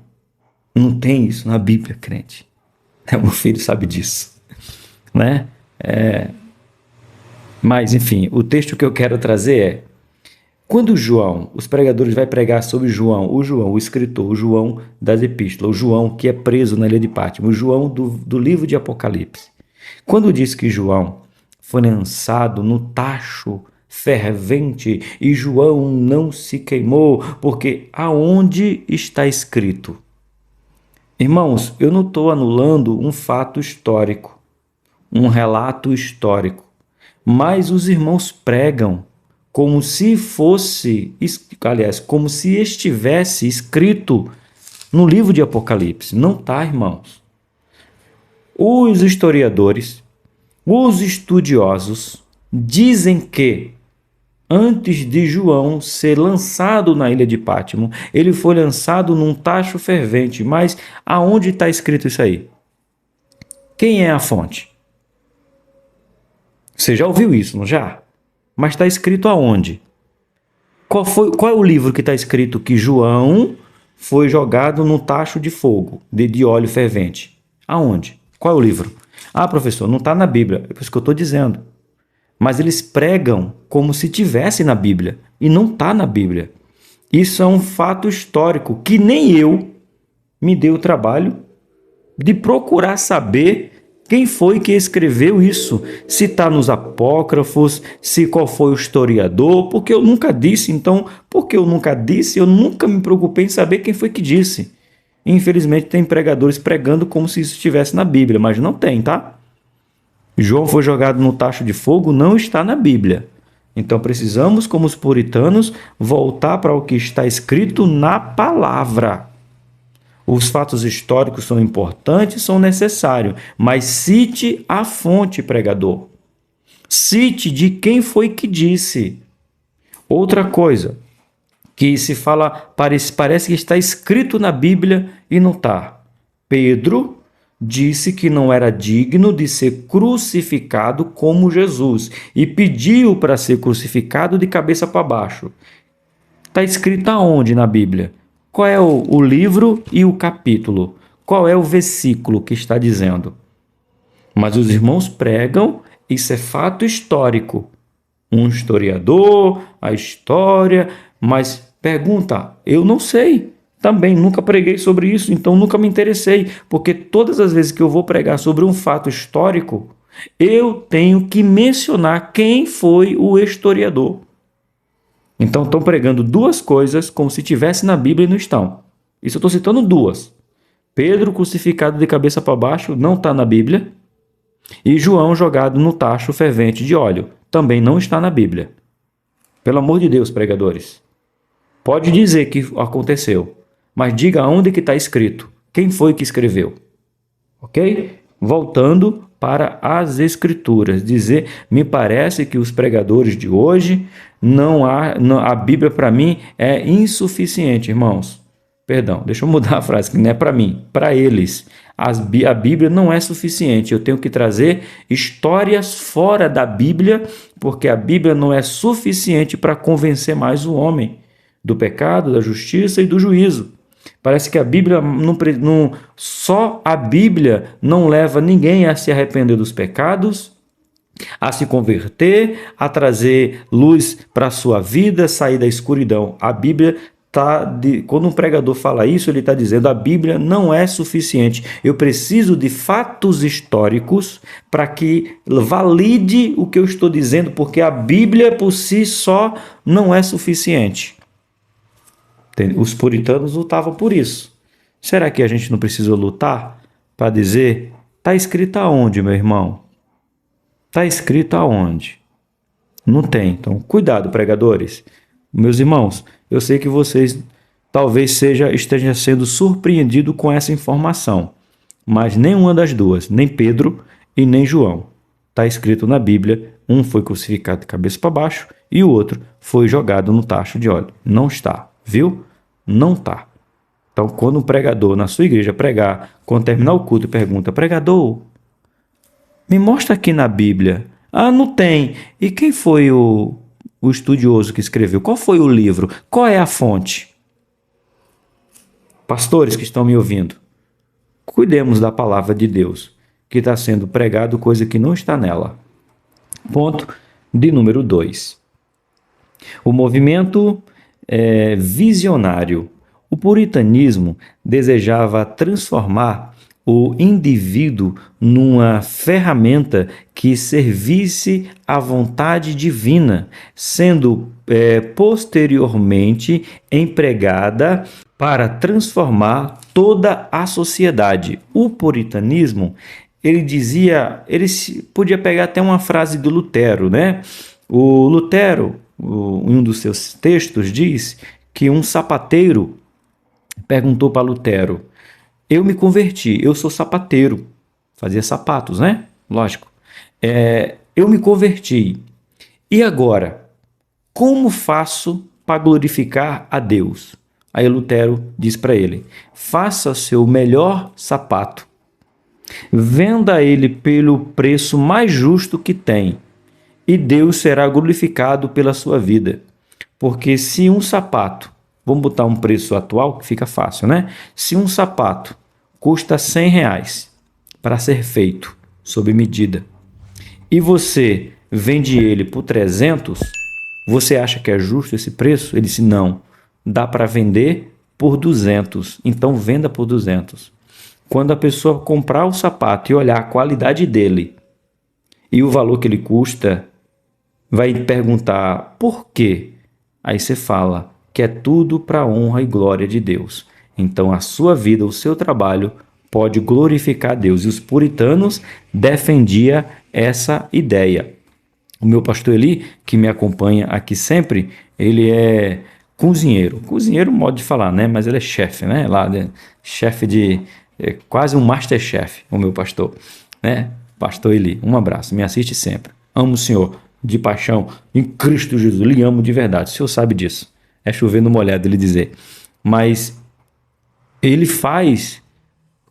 S1: Não tem isso na Bíblia, crente. Meu filho sabe disso, né? Mas, enfim, o texto que eu quero trazer é: quando João, os pregadores vai pregar sobre João, o escritor, o João das epístolas, o João que é preso na ilha de Pátimo, o João do livro de Apocalipse. Quando diz que João foi lançado no tacho fervente e João não se queimou, porque aonde está escrito? Irmãos, eu não estou anulando um fato histórico, um relato histórico, mas os irmãos pregam como se fosse, aliás, como se estivesse escrito no livro de Apocalipse. Não está, irmãos. Os historiadores, os estudiosos dizem que antes de João ser lançado na ilha de Pátimo, ele foi lançado num tacho fervente. Mas aonde está escrito isso aí? Quem é a fonte? Você já ouviu isso, não já? Mas está escrito aonde? Qual é o livro que está escrito que João foi jogado num tacho de fogo, de óleo fervente? Aonde? Qual é o livro? Ah, professor, não está na Bíblia. É por isso que eu estou dizendo. mas eles pregam como se tivesse na Bíblia, e não está na Bíblia. Isso é um fato histórico que nem eu me dei o trabalho de procurar saber quem foi que escreveu isso, se está nos apócrifos, se qual foi o historiador, porque eu nunca disse. Então, porque eu nunca disse, eu nunca me preocupei em saber quem foi que disse. Infelizmente, tem pregadores pregando como se isso estivesse na Bíblia, mas não tem, tá? João foi jogado no tacho de fogo, não está na Bíblia. Então, precisamos, como os puritanos, voltar para o que está escrito na palavra. Os fatos históricos são importantes, são necessários, mas cite a fonte, pregador. Cite de quem foi que disse. Outra coisa que se fala, parece que está escrito na Bíblia e não está. Pedro disse que não era digno de ser crucificado como Jesus e pediu para ser crucificado de cabeça para baixo. Está escrito aonde na Bíblia? Qual é o livro e o capítulo? Qual é o versículo que está dizendo? Mas os irmãos pregam, isso é fato histórico. Um historiador, a história, mas pergunta, eu não sei. Também nunca preguei sobre isso, então nunca me interessei, porque todas as vezes que eu vou pregar sobre um fato histórico, eu tenho que mencionar quem foi o historiador. Então estão pregando duas coisas como se tivesse na Bíblia e não estão. Isso eu estou citando duas. Pedro crucificado de cabeça para baixo não está na Bíblia. E João jogado no tacho fervente de óleo também não está na Bíblia. Pelo amor de Deus, pregadores. Pode dizer que aconteceu, mas diga onde que está escrito. Quem foi que escreveu? Ok? Voltando para as Escrituras. Me parece que os pregadores de hoje, a Bíblia para mim é insuficiente, irmãos. Perdão, deixa eu mudar a frase, que não é para mim, para eles. A Bíblia não é suficiente, eu tenho que trazer histórias fora da Bíblia, porque a Bíblia não é suficiente para convencer mais o homem do pecado, da justiça e do juízo. Parece que a Bíblia só a Bíblia não leva ninguém a se arrepender dos pecados, a se converter, a trazer luz para a sua vida, sair da escuridão. A Bíblia quando um pregador fala isso, ele está dizendo a Bíblia não é suficiente. Eu preciso de fatos históricos para que valide o que eu estou dizendo, porque a Bíblia por si só não é suficiente. Os puritanos lutavam por isso. Será que a gente não precisa lutar para dizer, está escrito aonde, meu irmão? Está escrito aonde? Não tem. Então, cuidado, pregadores. Meus irmãos, eu sei que vocês talvez estejam sendo surpreendidos com essa informação, mas nenhuma das duas, nem Pedro e nem João, está escrito na Bíblia. Um foi crucificado de cabeça para baixo e o outro foi jogado no tacho de óleo. Não está, viu? Não está. Então, quando um pregador na sua igreja pregar, quando terminar o culto, pergunta, pregador, me mostra aqui na Bíblia. Ah, não tem. E quem foi o estudioso que escreveu? Qual foi o livro? Qual é a fonte? Pastores que estão me ouvindo, cuidemos da palavra de Deus, que está sendo pregado coisa que não está nela. Ponto de número 2. O movimento visionário. O puritanismo desejava transformar o indivíduo numa ferramenta que servisse à vontade divina, sendo posteriormente empregada para transformar toda a sociedade. O puritanismo, ele podia pegar até uma frase do Lutero, né? O Lutero, em um dos seus textos, diz que um sapateiro perguntou para Lutero, eu me converti, eu sou sapateiro, fazia sapatos, né? Lógico. Eu me converti. E agora, como faço para glorificar a Deus? Aí Lutero diz para ele, faça seu melhor sapato, venda ele pelo preço mais justo que tem, e Deus será glorificado pela sua vida. Porque se um sapato, vamos botar um preço atual que fica fácil, né? Se um sapato custa R$100 para ser feito, sob medida, e você vende ele por 300, você acha que é justo esse preço? Ele disse, não, dá para vender por 200, então venda por 200. Quando a pessoa comprar o sapato e olhar a qualidade dele e o valor que ele custa, vai perguntar por quê? Aí você fala que é tudo para a honra e glória de Deus. Então a sua vida, o seu trabalho pode glorificar a Deus. E os puritanos defendiam essa ideia. O meu pastor Eli, que me acompanha aqui sempre, ele é cozinheiro. Cozinheiro, modo de falar, né? Mas ele é chefe, né? Lá, né? Chefe de... quase um masterchef, o meu pastor, né? Pastor Eli, um abraço, me assiste sempre. Amo o Senhor de paixão, em Cristo Jesus, lhe amo de verdade, o Senhor sabe disso. É chover no molhado ele dizer. Mas ele faz,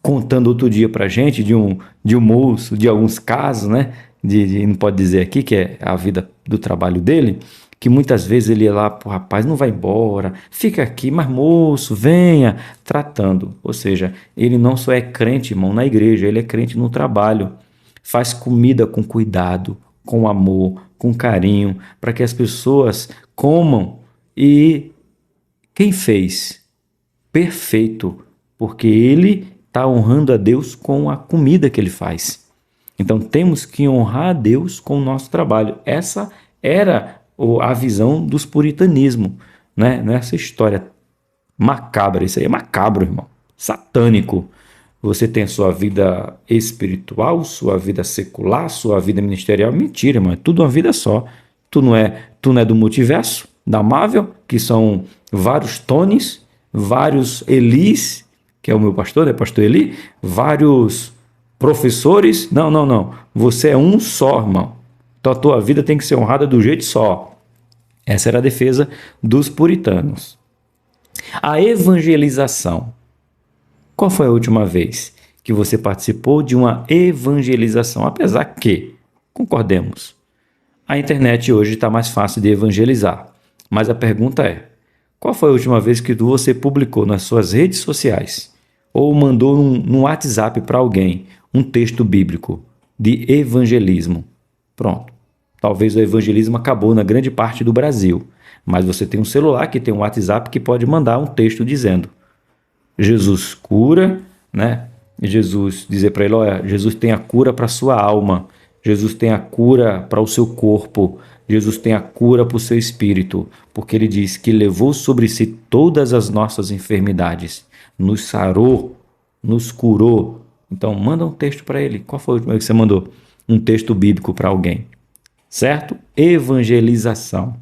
S1: contando outro dia pra gente, de um moço, de alguns casos, né? Não pode dizer aqui que é a vida do trabalho dele, que muitas vezes ele ia lá, pô, rapaz, não vai embora, fica aqui, mas moço, venha, tratando. Ou seja, ele não só é crente, irmão, na igreja, ele é crente no trabalho. Faz comida com cuidado, com amor, com carinho, para que as pessoas comam. E quem fez? Perfeito, porque ele está honrando a Deus com a comida que ele faz. Então temos que honrar a Deus com o nosso trabalho. Essa era a visão dos puritanismo, né? Nessa história macabra, isso aí é macabro, irmão, satânico. Você tem a sua vida espiritual, sua vida secular, sua vida ministerial. Mentira, irmão, é tudo uma vida só. Tu não é do multiverso, da Marvel, que são vários Tonys, vários Elis, que é o meu pastor, é pastor Eli, vários professores. Não. Você é um só, irmão. Então a tua vida tem que ser honrada do jeito só. Essa era a defesa dos puritanos. A evangelização. Qual foi a última vez que você participou de uma evangelização? Apesar que, concordemos, a internet hoje está mais fácil de evangelizar. Mas a pergunta é, qual foi a última vez que você publicou nas suas redes sociais ou mandou no WhatsApp para alguém um texto bíblico de evangelismo? Pronto. Talvez o evangelismo acabou na grande parte do Brasil, mas você tem um celular que tem um WhatsApp que pode mandar um texto dizendo Jesus cura, né? Jesus dizer para ele, olha, Jesus tem a cura para a sua alma, Jesus tem a cura para o seu corpo, Jesus tem a cura para o seu espírito, porque ele diz que levou sobre si todas as nossas enfermidades, nos sarou, nos curou. Então manda um texto para ele. Qual foi o último que você mandou? Um texto bíblico para alguém, certo? Evangelização.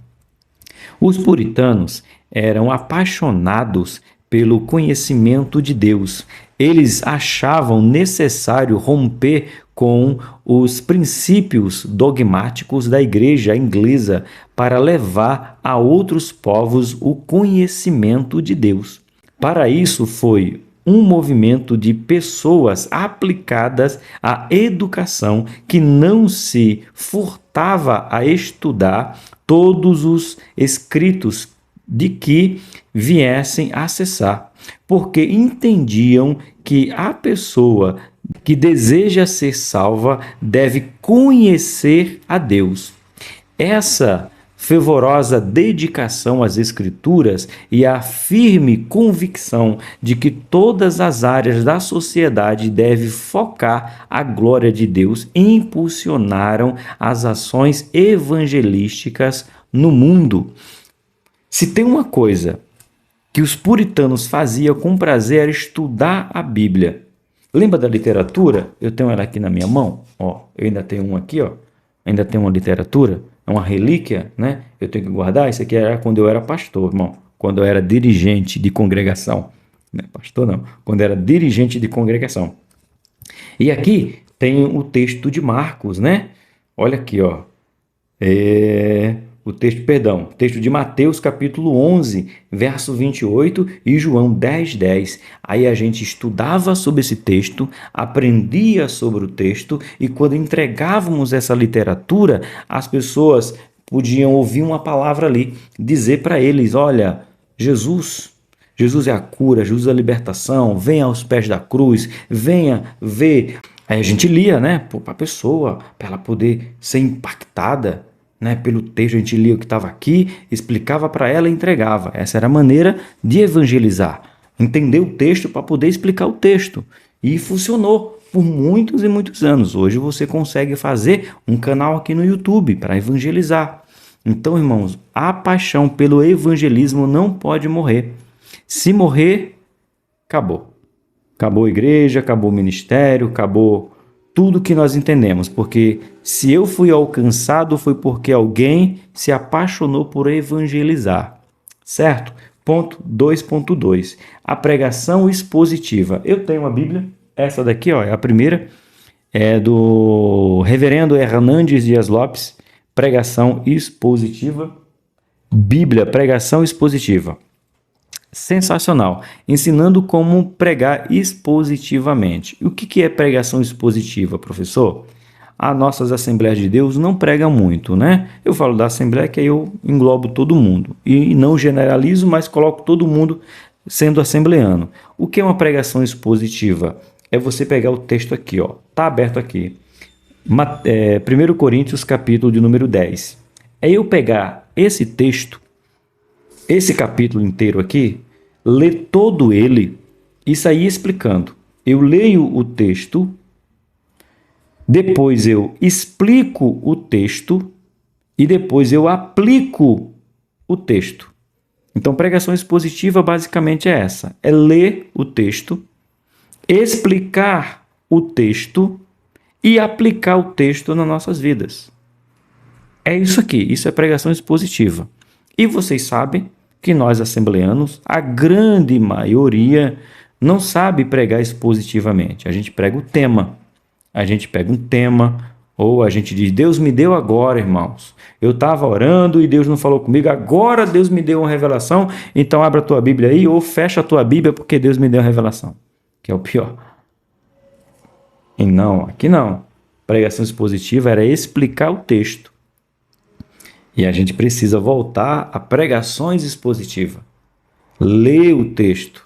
S1: Os puritanos eram apaixonados pelo conhecimento de Deus. Eles achavam necessário romper com os princípios dogmáticos da igreja inglesa para levar a outros povos o conhecimento de Deus. Para isso foi um movimento de pessoas aplicadas à educação que não se furtava a estudar todos os escritos de que viessem a acessar, porque entendiam que a pessoa que deseja ser salva deve conhecer a Deus. Essa fervorosa dedicação às Escrituras e a firme convicção de que todas as áreas da sociedade devem focar a glória de Deus impulsionaram as ações evangelísticas no mundo. Se tem uma coisa que os puritanos faziam com prazer era estudar a Bíblia. Lembra da literatura? Eu tenho ela aqui na minha mão. Ó, eu ainda tenho uma aqui, ó. Ainda tenho uma literatura. É uma relíquia, né? Eu tenho que guardar. Isso aqui era quando eu era pastor, irmão. Quando eu era dirigente de congregação. Não é pastor, não. Quando eu era dirigente de congregação. E aqui tem o texto de Marcos, né? Olha aqui, ó. O texto de Mateus capítulo 11, verso 28 e João 10:10. Aí a gente estudava sobre esse texto, aprendia sobre o texto e quando entregávamos essa literatura, as pessoas podiam ouvir uma palavra ali, dizer para eles, olha, Jesus é a cura, Jesus é a libertação, venha aos pés da cruz, venha ver Aí a gente lia, né, para a pessoa, para ela poder ser impactada, né, pelo texto. A gente lia o que estava aqui, explicava para ela e entregava. Essa era a maneira de evangelizar. Entender o texto para poder explicar o texto. E funcionou por muitos e muitos anos. Hoje você consegue fazer um canal aqui no YouTube para evangelizar. Então, irmãos, a paixão pelo evangelismo não pode morrer. Se morrer, acabou. Acabou a igreja, acabou o ministério, acabou tudo que nós entendemos. Porque se eu fui alcançado, foi porque alguém se apaixonou por evangelizar. Certo? Ponto 2.2. A pregação expositiva. Eu tenho uma Bíblia, essa daqui ó, é a primeira, é do reverendo Hernandes Dias Lopes, pregação expositiva. Bíblia, pregação expositiva. Sensacional, ensinando como pregar expositivamente. E o que é pregação expositiva, professor? As nossas Assembleias de Deus não pregam muito, né? Eu falo da Assembleia que aí eu englobo todo mundo. E não generalizo, mas coloco todo mundo sendo assembleano. O que é uma pregação expositiva? É você pegar o texto aqui, ó. Tá aberto aqui. 1 Coríntios, capítulo de número 10. É eu pegar esse texto, esse capítulo inteiro aqui, ler todo ele e sair explicando. Eu leio o texto, depois eu explico o texto e depois eu aplico o texto. Então, pregação expositiva basicamente é essa: é ler o texto, explicar o texto e aplicar o texto nas nossas vidas. É isso aqui, isso é pregação expositiva. E vocês sabem que nós assembleanos, a grande maioria, não sabe pregar expositivamente. A gente prega o tema. A gente pega um tema, ou a gente diz, Deus me deu agora, irmãos. Eu estava orando e Deus não falou comigo, agora Deus me deu uma revelação, então abre a tua Bíblia aí, ou fecha a tua Bíblia porque Deus me deu uma revelação. Que é o pior. E não, aqui não. Pregação expositiva era explicar o texto. E a gente precisa voltar a pregações expositivas. Ler o texto.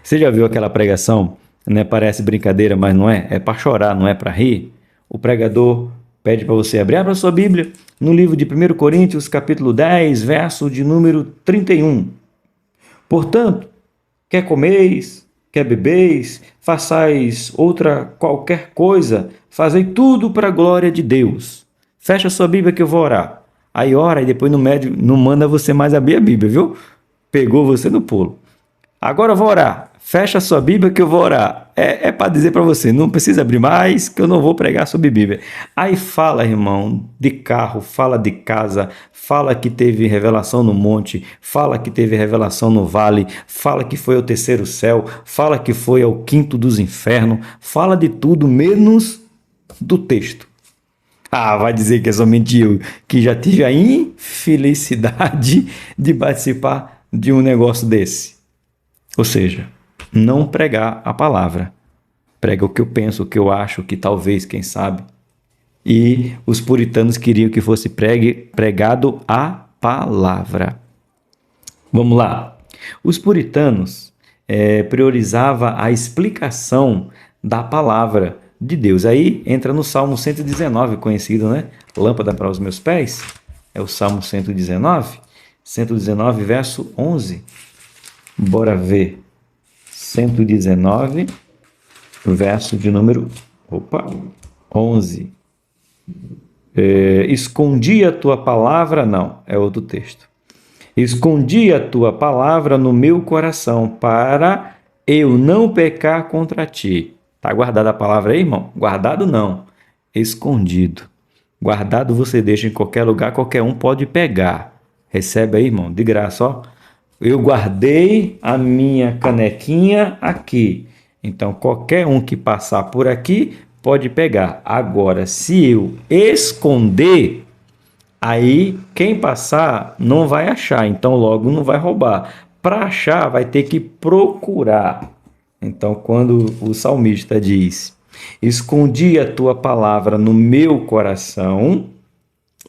S1: Você já viu aquela pregação, né? Parece brincadeira, mas não é. É para chorar, não é para rir. O pregador pede para você abrir a sua Bíblia no livro de 1 Coríntios, capítulo 10, verso de número 31. Portanto, quer comeis, quer bebeis, façais outra qualquer coisa, fazei tudo para a glória de Deus. Fecha a sua Bíblia que eu vou orar. Aí ora e depois não manda você mais abrir a Bíblia, viu? Pegou você no pulo. Agora eu vou orar. Fecha a sua Bíblia que eu vou orar. É para dizer para você, não precisa abrir mais, que eu não vou pregar sobre Bíblia. Aí fala, irmão, de carro, fala de casa, fala que teve revelação no monte, fala que teve revelação no vale, fala que foi ao terceiro céu, fala que foi ao quinto dos infernos, fala de tudo menos do texto. Ah, vai dizer que é somente eu que já tive a infelicidade de participar de um negócio desse. Ou seja, não pregar a palavra. Prega o que eu penso, o que eu acho, que talvez, quem sabe. E os puritanos queriam que fosse pregado a palavra. Vamos lá. Os puritanos priorizavam a explicação da palavra de Deus. Aí entra no Salmo 119, conhecido, né? Lâmpada para os meus pés. É o Salmo 119. 119, verso 11. Bora ver. 119, verso de número 11. Escondi a tua palavra, não, é outro texto. Escondi a tua palavra no meu coração para eu não pecar contra ti. Está guardada a palavra aí, irmão? Guardado não, escondido. Guardado você deixa em qualquer lugar, qualquer um pode pegar. Recebe aí, irmão, de graça, ó. Eu guardei a minha canequinha aqui. Então, qualquer um que passar por aqui pode pegar. Agora, se eu esconder, aí quem passar não vai achar. Então, logo não vai roubar. Para achar, vai ter que procurar. Então, quando o salmista diz, escondi a tua palavra no meu coração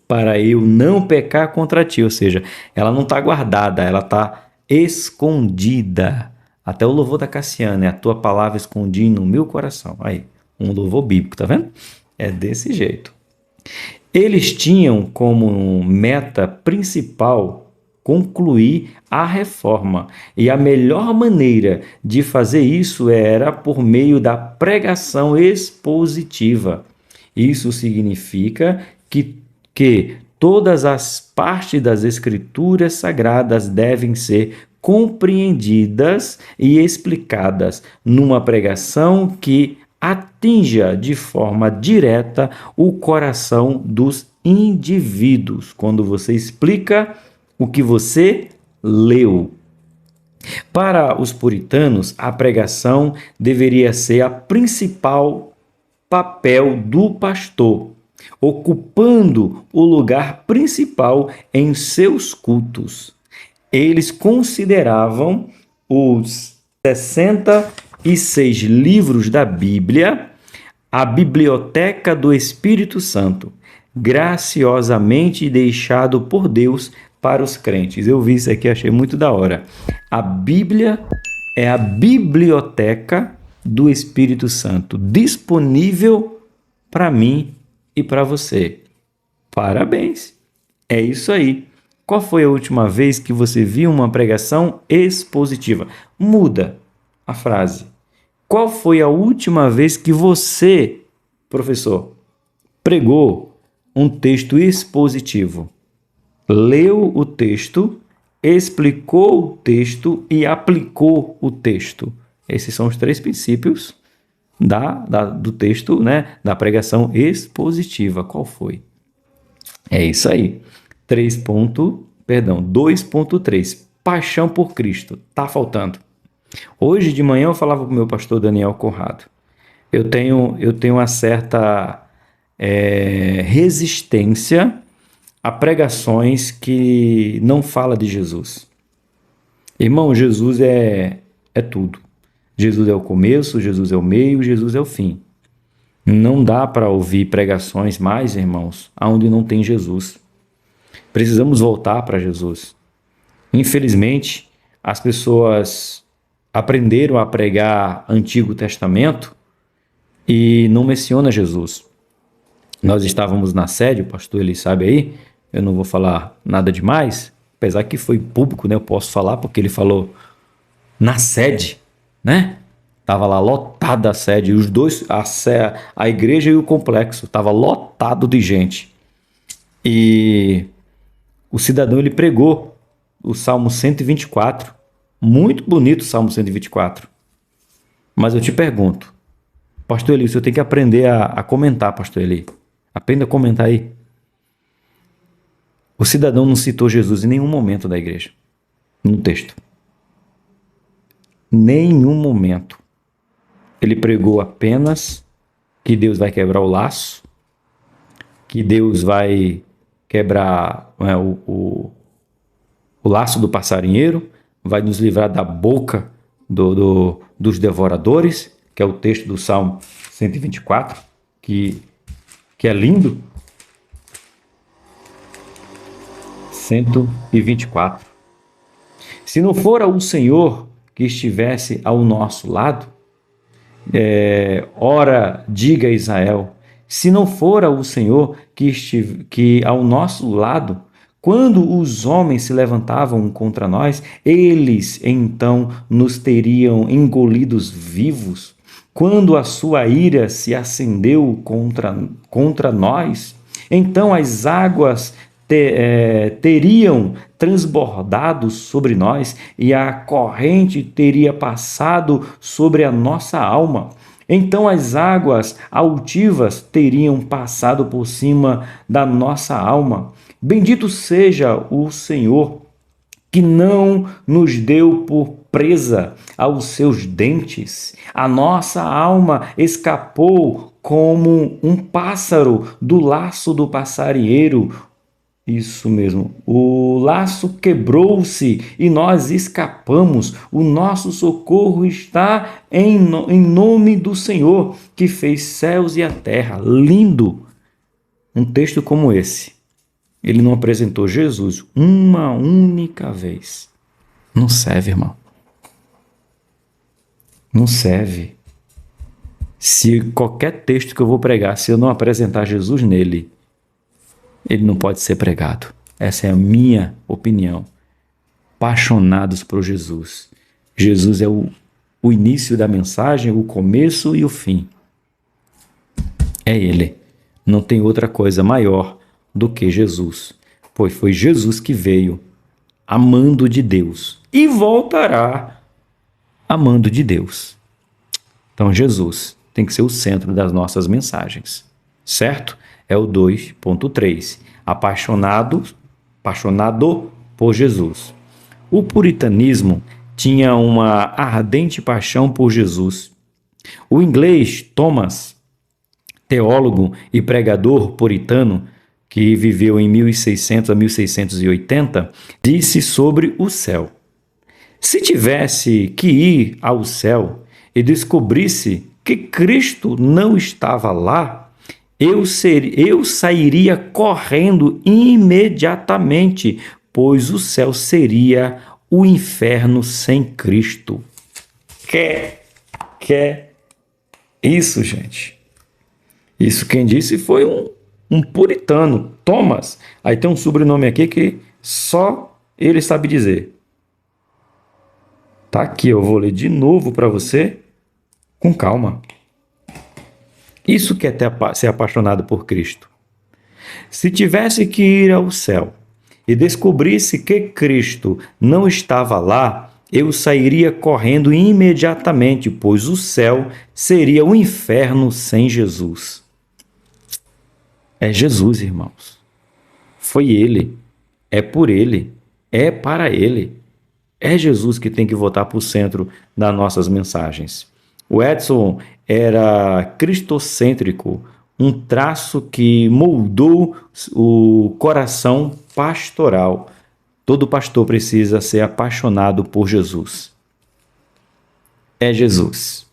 S1: para eu não pecar contra ti. Ou seja, ela não está guardada, ela está escondida. Até o louvor da Cassiana, a tua palavra escondi no meu coração. Aí, Um louvor bíblico, tá vendo? É desse jeito. Eles tinham como meta principal concluir a reforma. E a melhor maneira de fazer isso era por meio da pregação expositiva. Isso significa que todas as partes das Escrituras Sagradas devem ser compreendidas e explicadas numa pregação que atinja de forma direta o coração dos indivíduos, quando você explica o que você leu. Para os puritanos, a pregação deveria ser a principal papel do pastor, ocupando o lugar principal em seus cultos. Eles consideravam os 66 livros da Bíblia a biblioteca do Espírito Santo, graciosamente deixado por Deus para os crentes. Eu vi isso aqui, achei muito da hora. A Bíblia é a biblioteca do Espírito Santo, disponível para mim e para você. Parabéns! É isso aí. Qual foi a última vez que você viu uma pregação expositiva? Muda a frase. Qual foi a última vez que você, professor, pregou um texto expositivo? Leu o texto, explicou o texto e aplicou o texto. Esses são os 3 princípios do texto, né? Da pregação expositiva. Qual foi? É isso aí. 2.3. Paixão por Cristo. Tá faltando. Hoje de manhã eu falava com o meu pastor Daniel Conrado. Eu tenho uma certa resistência a pregações que não falam de Jesus. Irmão, Jesus é tudo. Jesus é o começo, Jesus é o meio, Jesus é o fim. Não dá para ouvir pregações mais, irmãos, onde não tem Jesus. Precisamos voltar para Jesus. Infelizmente, as pessoas aprenderam a pregar Antigo Testamento e não menciona Jesus. Nós estávamos na sede, o pastor ele sabe aí, eu não vou falar nada demais, apesar que foi público, né? Eu posso falar porque ele falou na sede, né? Tava lá lotada a sede, os dois, a igreja e o complexo, tava lotado de gente. E o cidadão ele pregou o Salmo 124. Muito bonito o Salmo 124. Mas eu te pergunto, pastor Eli, você tem que aprender a comentar, pastor Eli. Aprenda a comentar aí. O cidadão não citou Jesus em nenhum momento da igreja, no texto. Nenhum momento. Ele pregou apenas que Deus vai quebrar o laço, que Deus vai quebrar o laço do passarinheiro, vai nos livrar da boca dos devoradores, que é o texto do Salmo 124, que é lindo. 124. Se não fora o Senhor que estivesse ao nosso lado, ora, diga Israel, se não fora o Senhor que ao nosso lado, quando os homens se levantavam contra nós, eles então nos teriam engolidos vivos. Quando a sua ira se acendeu contra nós, então as águas teriam transbordado sobre nós e a corrente teria passado sobre a nossa alma. Então as águas altivas teriam passado por cima da nossa alma. Bendito seja o Senhor, que não nos deu por presa aos seus dentes. A nossa alma escapou como um pássaro do laço do passarinheiro. Isso mesmo, o laço quebrou-se e nós escapamos. O nosso socorro está em nome do Senhor, que fez céus e a terra. Lindo! Um texto como esse. Ele não apresentou Jesus uma única vez. Não serve, irmão. Não serve. Se qualquer texto que eu vou pregar, se eu não apresentar Jesus nele, ele não pode ser pregado. Essa é a minha opinião. Apaixonados por Jesus. Jesus é o início da mensagem, o começo e o fim. É Ele. Não tem outra coisa maior do que Jesus. Pois foi Jesus que veio amando de Deus e voltará amando de Deus. Então, Jesus tem que ser o centro das nossas mensagens, certo? É o 2.3. Apaixonado por Jesus. O puritanismo tinha uma ardente paixão por Jesus. O inglês Thomas, teólogo e pregador puritano, que viveu em 1600 a 1680, disse sobre o céu: se tivesse que ir ao céu e descobrisse que Cristo não estava lá, eu sairia correndo imediatamente, pois o céu seria o inferno sem Cristo. Quer isso, gente? Isso quem disse foi um puritano, Thomas. Aí tem um sobrenome aqui que só ele sabe dizer. Tá aqui, eu vou ler de novo para você com calma. Isso que é ser apaixonado por Cristo. Se tivesse que ir ao céu e descobrisse que Cristo não estava lá, eu sairia correndo imediatamente, pois o céu seria o inferno sem Jesus. É Jesus, irmãos. Foi Ele, é por Ele, é para Ele. É Jesus que tem que voltar para o centro das nossas mensagens. O Edson era cristocêntrico, um traço que moldou o coração pastoral. Todo pastor precisa ser apaixonado por Jesus. É Jesus.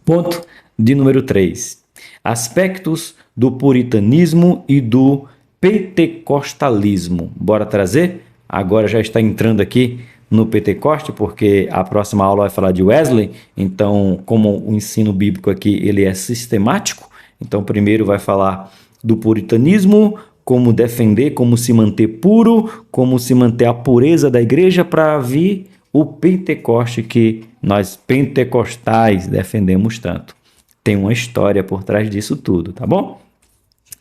S1: Ponto de número 3. Aspectos do puritanismo e do pentecostalismo. Bora trazer? Agora já está entrando aqui no Pentecoste, porque a próxima aula vai falar de Wesley. Então, como o ensino bíblico aqui ele é sistemático, então primeiro vai falar do puritanismo, como defender, como se manter puro, como se manter a pureza da igreja, para vir o Pentecoste que nós pentecostais defendemos tanto. Tem uma história por trás disso tudo, tá bom?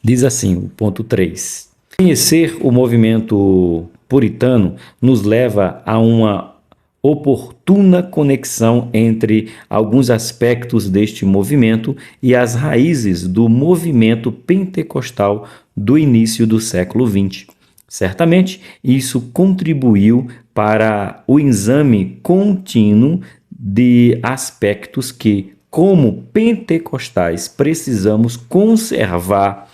S1: Diz assim, o ponto 3. Conhecer o movimento puritano nos leva a uma oportuna conexão entre alguns aspectos deste movimento e as raízes do movimento pentecostal do início do século XX. Certamente, isso contribuiu para o exame contínuo de aspectos que, como pentecostais, precisamos conservar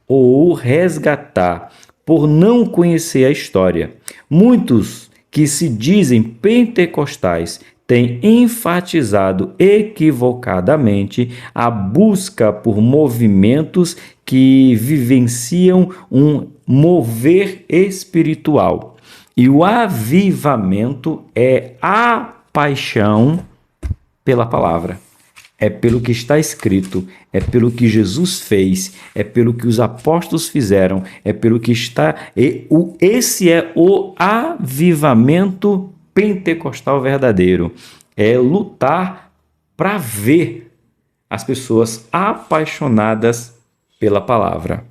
S1: ou resgatar por não conhecer a história. Muitos que se dizem pentecostais têm enfatizado equivocadamente a busca por movimentos que vivenciam um mover espiritual. E o avivamento é a paixão pela palavra. É pelo que está escrito, é pelo que Jesus fez, é pelo que os apóstolos fizeram, é pelo que está... Esse é o avivamento pentecostal verdadeiro. É lutar para ver as pessoas apaixonadas pela palavra.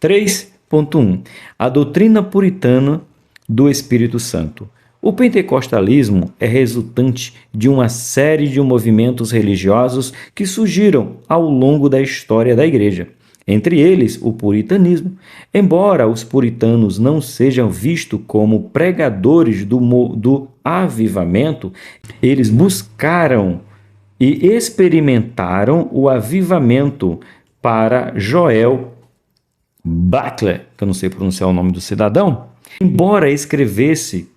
S1: 3.1. A doutrina puritana do Espírito Santo. O pentecostalismo é resultante de uma série de movimentos religiosos que surgiram ao longo da história da Igreja. Entre eles, o puritanismo. Embora os puritanos não sejam vistos como pregadores do avivamento, eles buscaram e experimentaram o avivamento. Para Joel Butler, que eu não sei pronunciar o nome do cidadão, embora escrevesse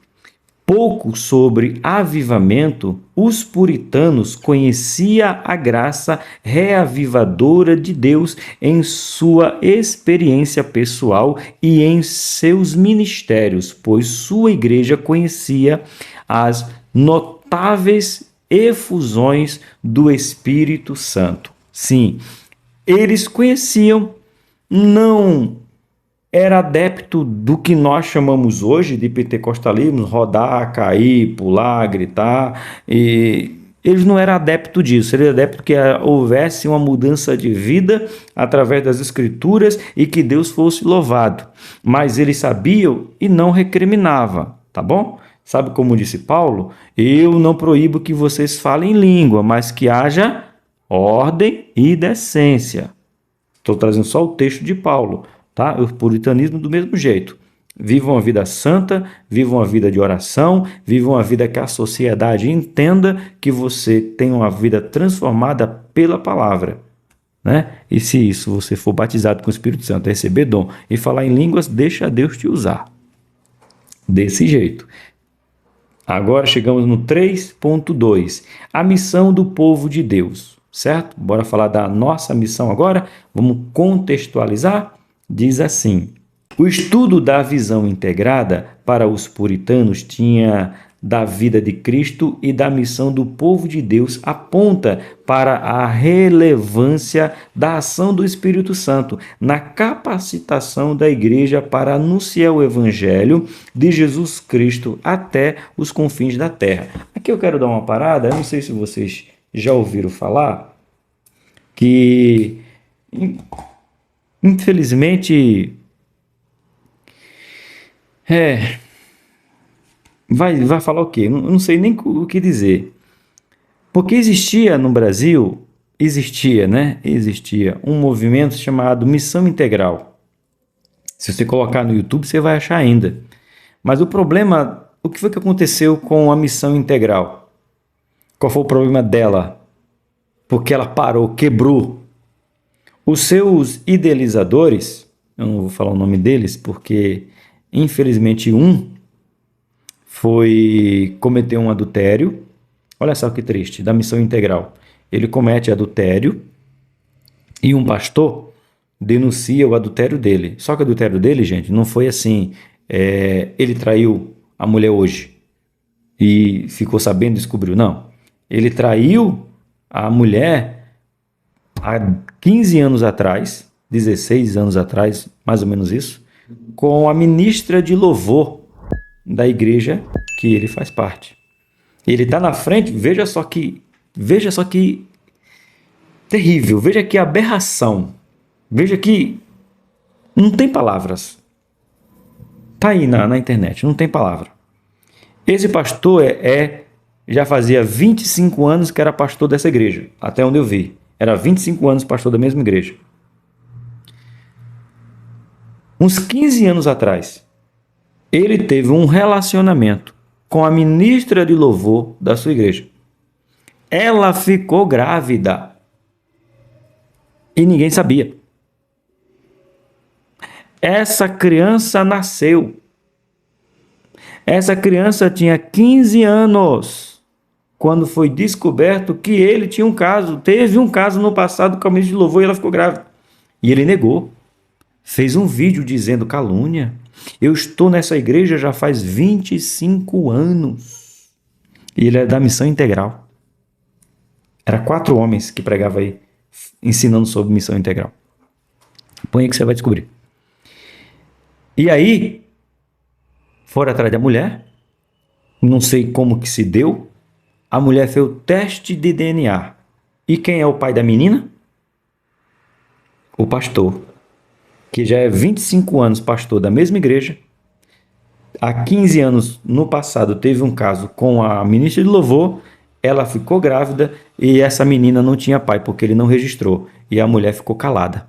S1: pouco sobre avivamento, os puritanos conheciam a graça reavivadora de Deus em sua experiência pessoal e em seus ministérios, pois sua igreja conhecia as notáveis efusões do Espírito Santo. Sim, eles conheciam, não era adepto do que nós chamamos hoje de pentecostalismo, rodar, cair, pular, gritar, e eles não eram adepto disso, eles eram adepto que houvesse uma mudança de vida através das Escrituras e que Deus fosse louvado. Mas eles sabiam e não recriminavam, tá bom? Sabe como disse Paulo? Eu não proíbo que vocês falem língua, mas que haja ordem e decência. Estou trazendo só o texto de Paulo, tá? O puritanismo do mesmo jeito. Vivam uma vida santa, vivam uma vida de oração, vivam uma vida que a sociedade entenda que você tem uma vida transformada pela palavra, né? E se isso você for batizado com o Espírito Santo, receber dom e falar em línguas, deixa Deus te usar. Desse jeito. Agora chegamos no 3.2, a missão do povo de Deus, certo? Bora falar da nossa missão agora? Vamos contextualizar? Diz assim: o estudo da visão integrada para os puritanos tinha da vida de Cristo e da missão do povo de Deus aponta para a relevância da ação do Espírito Santo na capacitação da igreja para anunciar o evangelho de Jesus Cristo até os confins da terra. Aqui eu quero dar uma parada, eu não sei se vocês já ouviram falar que infelizmente vai falar o quê? Eu não sei nem o que dizer. Porque existia no Brasil, existia um movimento chamado Missão Integral. Se você colocar no YouTube, você vai achar ainda. Mas o problema, o que foi que aconteceu com a Missão Integral? Qual foi o problema dela? Porque ela parou, quebrou. Os seus idealizadores, eu não vou falar o nome deles, porque infelizmente cometeu um adultério. Olha só que triste, da Missão Integral. Ele comete adultério e um pastor denuncia o adultério dele. Só que o adultério dele, gente, não foi assim, ele traiu a mulher hoje e ficou sabendo e descobriu. Não, ele traiu a mulher há 15 anos atrás, 16 anos atrás, mais ou menos isso, com a ministra de louvor da igreja que ele faz parte. Ele está na frente, veja só que terrível, veja que aberração, veja que não tem palavras. Está aí na internet, não tem palavra. Esse pastor já fazia 25 anos que era pastor dessa igreja, até onde eu vi. Era 25 anos pastor da mesma igreja. Uns 15 anos atrás, ele teve um relacionamento com a ministra de louvor da sua igreja. Ela ficou grávida e ninguém sabia. Essa criança nasceu. Essa criança tinha 15 anos quando foi descoberto que ele tinha um caso, teve um caso no passado com a ministra de louvor e ela ficou grávida. E ele negou. Fez um vídeo dizendo calúnia. Eu estou nessa igreja já faz 25 anos. E ele é da Missão Integral. Era 4 homens que pregavam aí, ensinando sobre Missão Integral. Põe aí que você vai descobrir. E aí, foram atrás da mulher. Não sei como que se deu. A mulher fez o teste de DNA. E quem é o pai da menina? O pastor, que já é 25 anos pastor da mesma igreja. Há 15 anos no passado teve um caso com a ministra de louvor, ela ficou grávida e essa menina não tinha pai porque ele não registrou e a mulher ficou calada.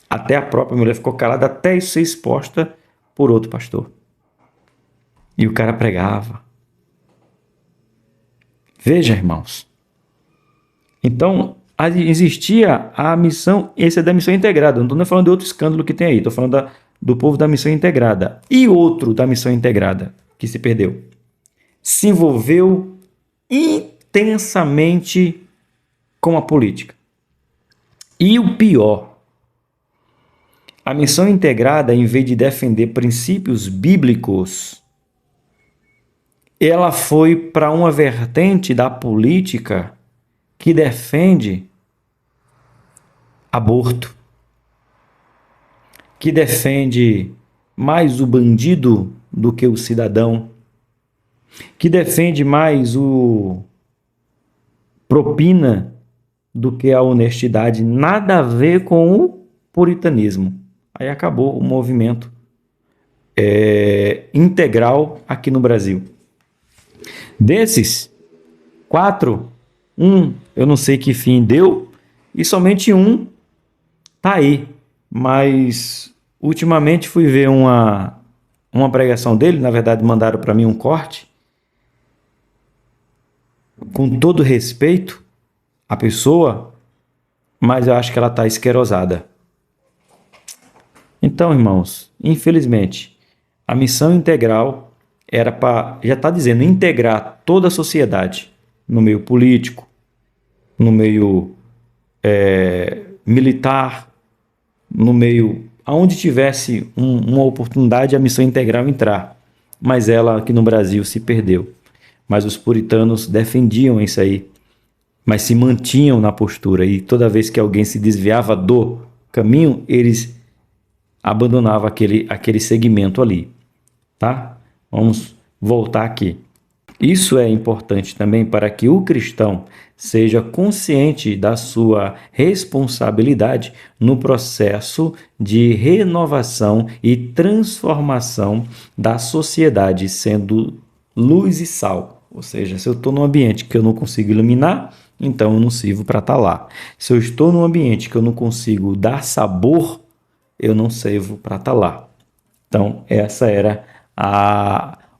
S1: Até a própria mulher ficou calada até isso ser exposta por outro pastor. E o cara pregava. Veja, irmãos. Então, existia a missão, esse é da missão integrada, não estou falando de outro escândalo que tem aí, estou falando do povo da missão integrada. E outro da missão integrada, que se perdeu, se envolveu intensamente com a política. E o pior, a missão integrada, em vez de defender princípios bíblicos, ela foi para uma vertente da política que defende aborto, que defende mais o bandido do que o cidadão, que defende mais o propina do que a honestidade, nada a ver com o puritanismo. Aí acabou o movimento integral aqui no Brasil. Desses 4, eu não sei que fim deu, e somente um tá aí. Mas ultimamente fui ver uma pregação dele, na verdade mandaram para mim um corte. Com todo respeito à pessoa, mas eu acho que ela está esquerosada. Então, irmãos, infelizmente, a missão integral era para, já está dizendo, integrar toda a sociedade, no meio político, no meio militar, no meio, aonde tivesse uma oportunidade, a missão integral entrar. Mas ela aqui no Brasil se perdeu. Mas os puritanos defendiam isso aí, mas se mantinham na postura. E toda vez que alguém se desviava do caminho, eles abandonavam aquele segmento ali. Tá? Vamos voltar aqui. Isso é importante também para que o cristão seja consciente da sua responsabilidade no processo de renovação e transformação da sociedade, sendo luz e sal. Ou seja, se eu estou num ambiente que eu não consigo iluminar, então eu não sirvo para estar lá. Se eu estou num ambiente que eu não consigo dar sabor, eu não sirvo para estar lá. Então, essa era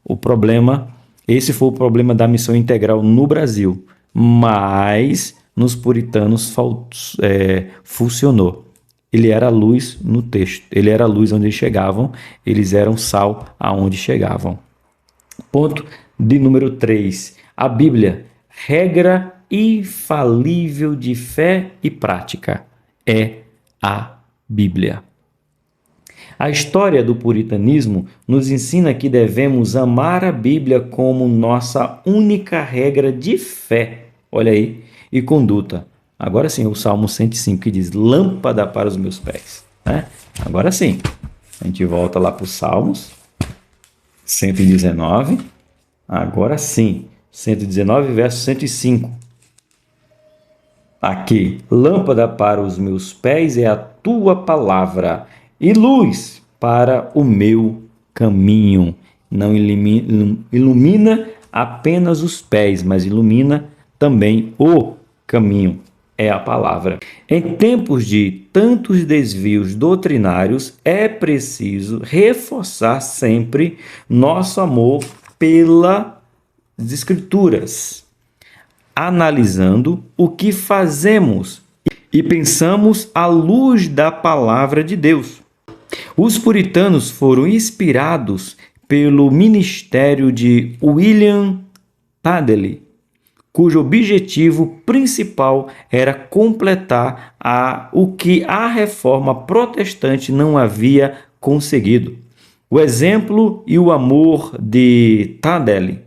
S1: o problema. Esse foi o problema da missão integral no Brasil. Mas nos puritanos funcionou. Ele era luz no texto. Ele era luz onde eles chegavam. Eles eram sal aonde chegavam. Ponto de número 3. A Bíblia, regra infalível de fé e prática, é a Bíblia. A história do puritanismo nos ensina que devemos amar a Bíblia como nossa única regra de fé, olha aí, e conduta. Agora sim, o Salmo 105 que diz, lâmpada para os meus pés. Né? Agora sim, a gente volta lá para os Salmos 119, agora sim, 119 verso 105. Aqui, lâmpada para os meus pés é a tua palavra e luz para o meu caminho. Não ilumina apenas os pés, mas ilumina também o caminho. É a palavra. Em tempos de tantos desvios doutrinários, é preciso reforçar sempre nosso amor pelas Escrituras, analisando o que fazemos e pensamos à luz da palavra de Deus. Os puritanos foram inspirados pelo ministério de William Tyndale, cujo objetivo principal era completar o que a reforma protestante não havia conseguido. O exemplo e o amor de Tyndale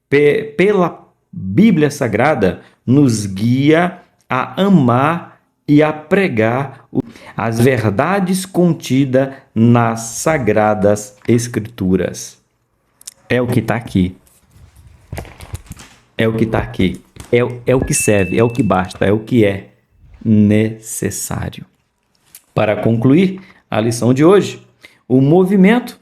S1: pela Bíblia Sagrada nos guia a amar e a pregar as verdades contidas nas Sagradas Escrituras. É o que está aqui. É o que está aqui. É o que serve, é o que basta, é o que é necessário. Para concluir a lição de hoje, o movimento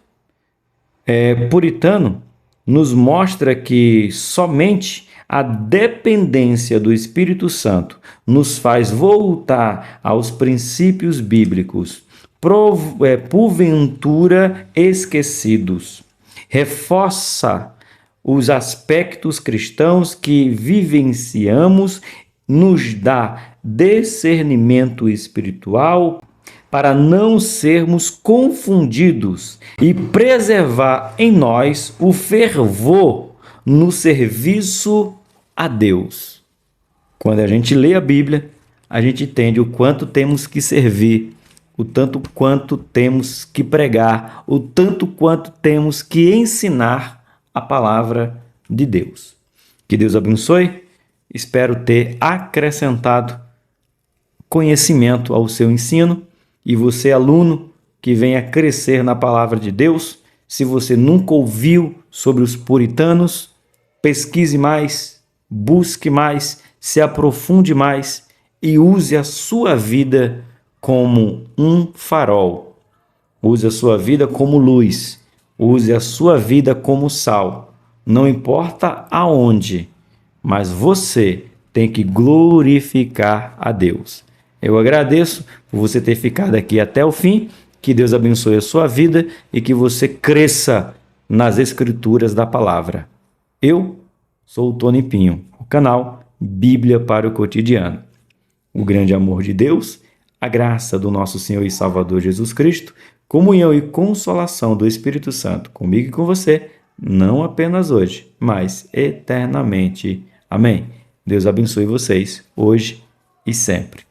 S1: puritano nos mostra que somente a dependência do Espírito Santo nos faz voltar aos princípios bíblicos, porventura esquecidos. Reforça os aspectos cristãos que vivenciamos, nos dá discernimento espiritual para não sermos confundidos e preservar em nós o fervor no serviço a Deus. Quando a gente lê a Bíblia, a gente entende o quanto temos que servir, o tanto quanto temos que pregar, o tanto quanto temos que ensinar a palavra de Deus. Que Deus abençoe. Espero ter acrescentado conhecimento ao seu ensino. E você, aluno, que venha crescer na palavra de Deus, se você nunca ouviu sobre os puritanos, pesquise mais, busque mais, se aprofunde mais e use a sua vida como um farol. Use a sua vida como luz. Use a sua vida como sal. Não importa aonde, mas você tem que glorificar a Deus. Eu agradeço por você ter ficado aqui até o fim. Que Deus abençoe a sua vida e que você cresça nas escrituras da palavra. Eu sou o Tony Pinho, o canal Bíblia para o Cotidiano. O grande amor de Deus, a graça do nosso Senhor e Salvador Jesus Cristo, comunhão e consolação do Espírito Santo comigo e com você, não apenas hoje, mas eternamente. Amém. Deus abençoe vocês hoje e sempre.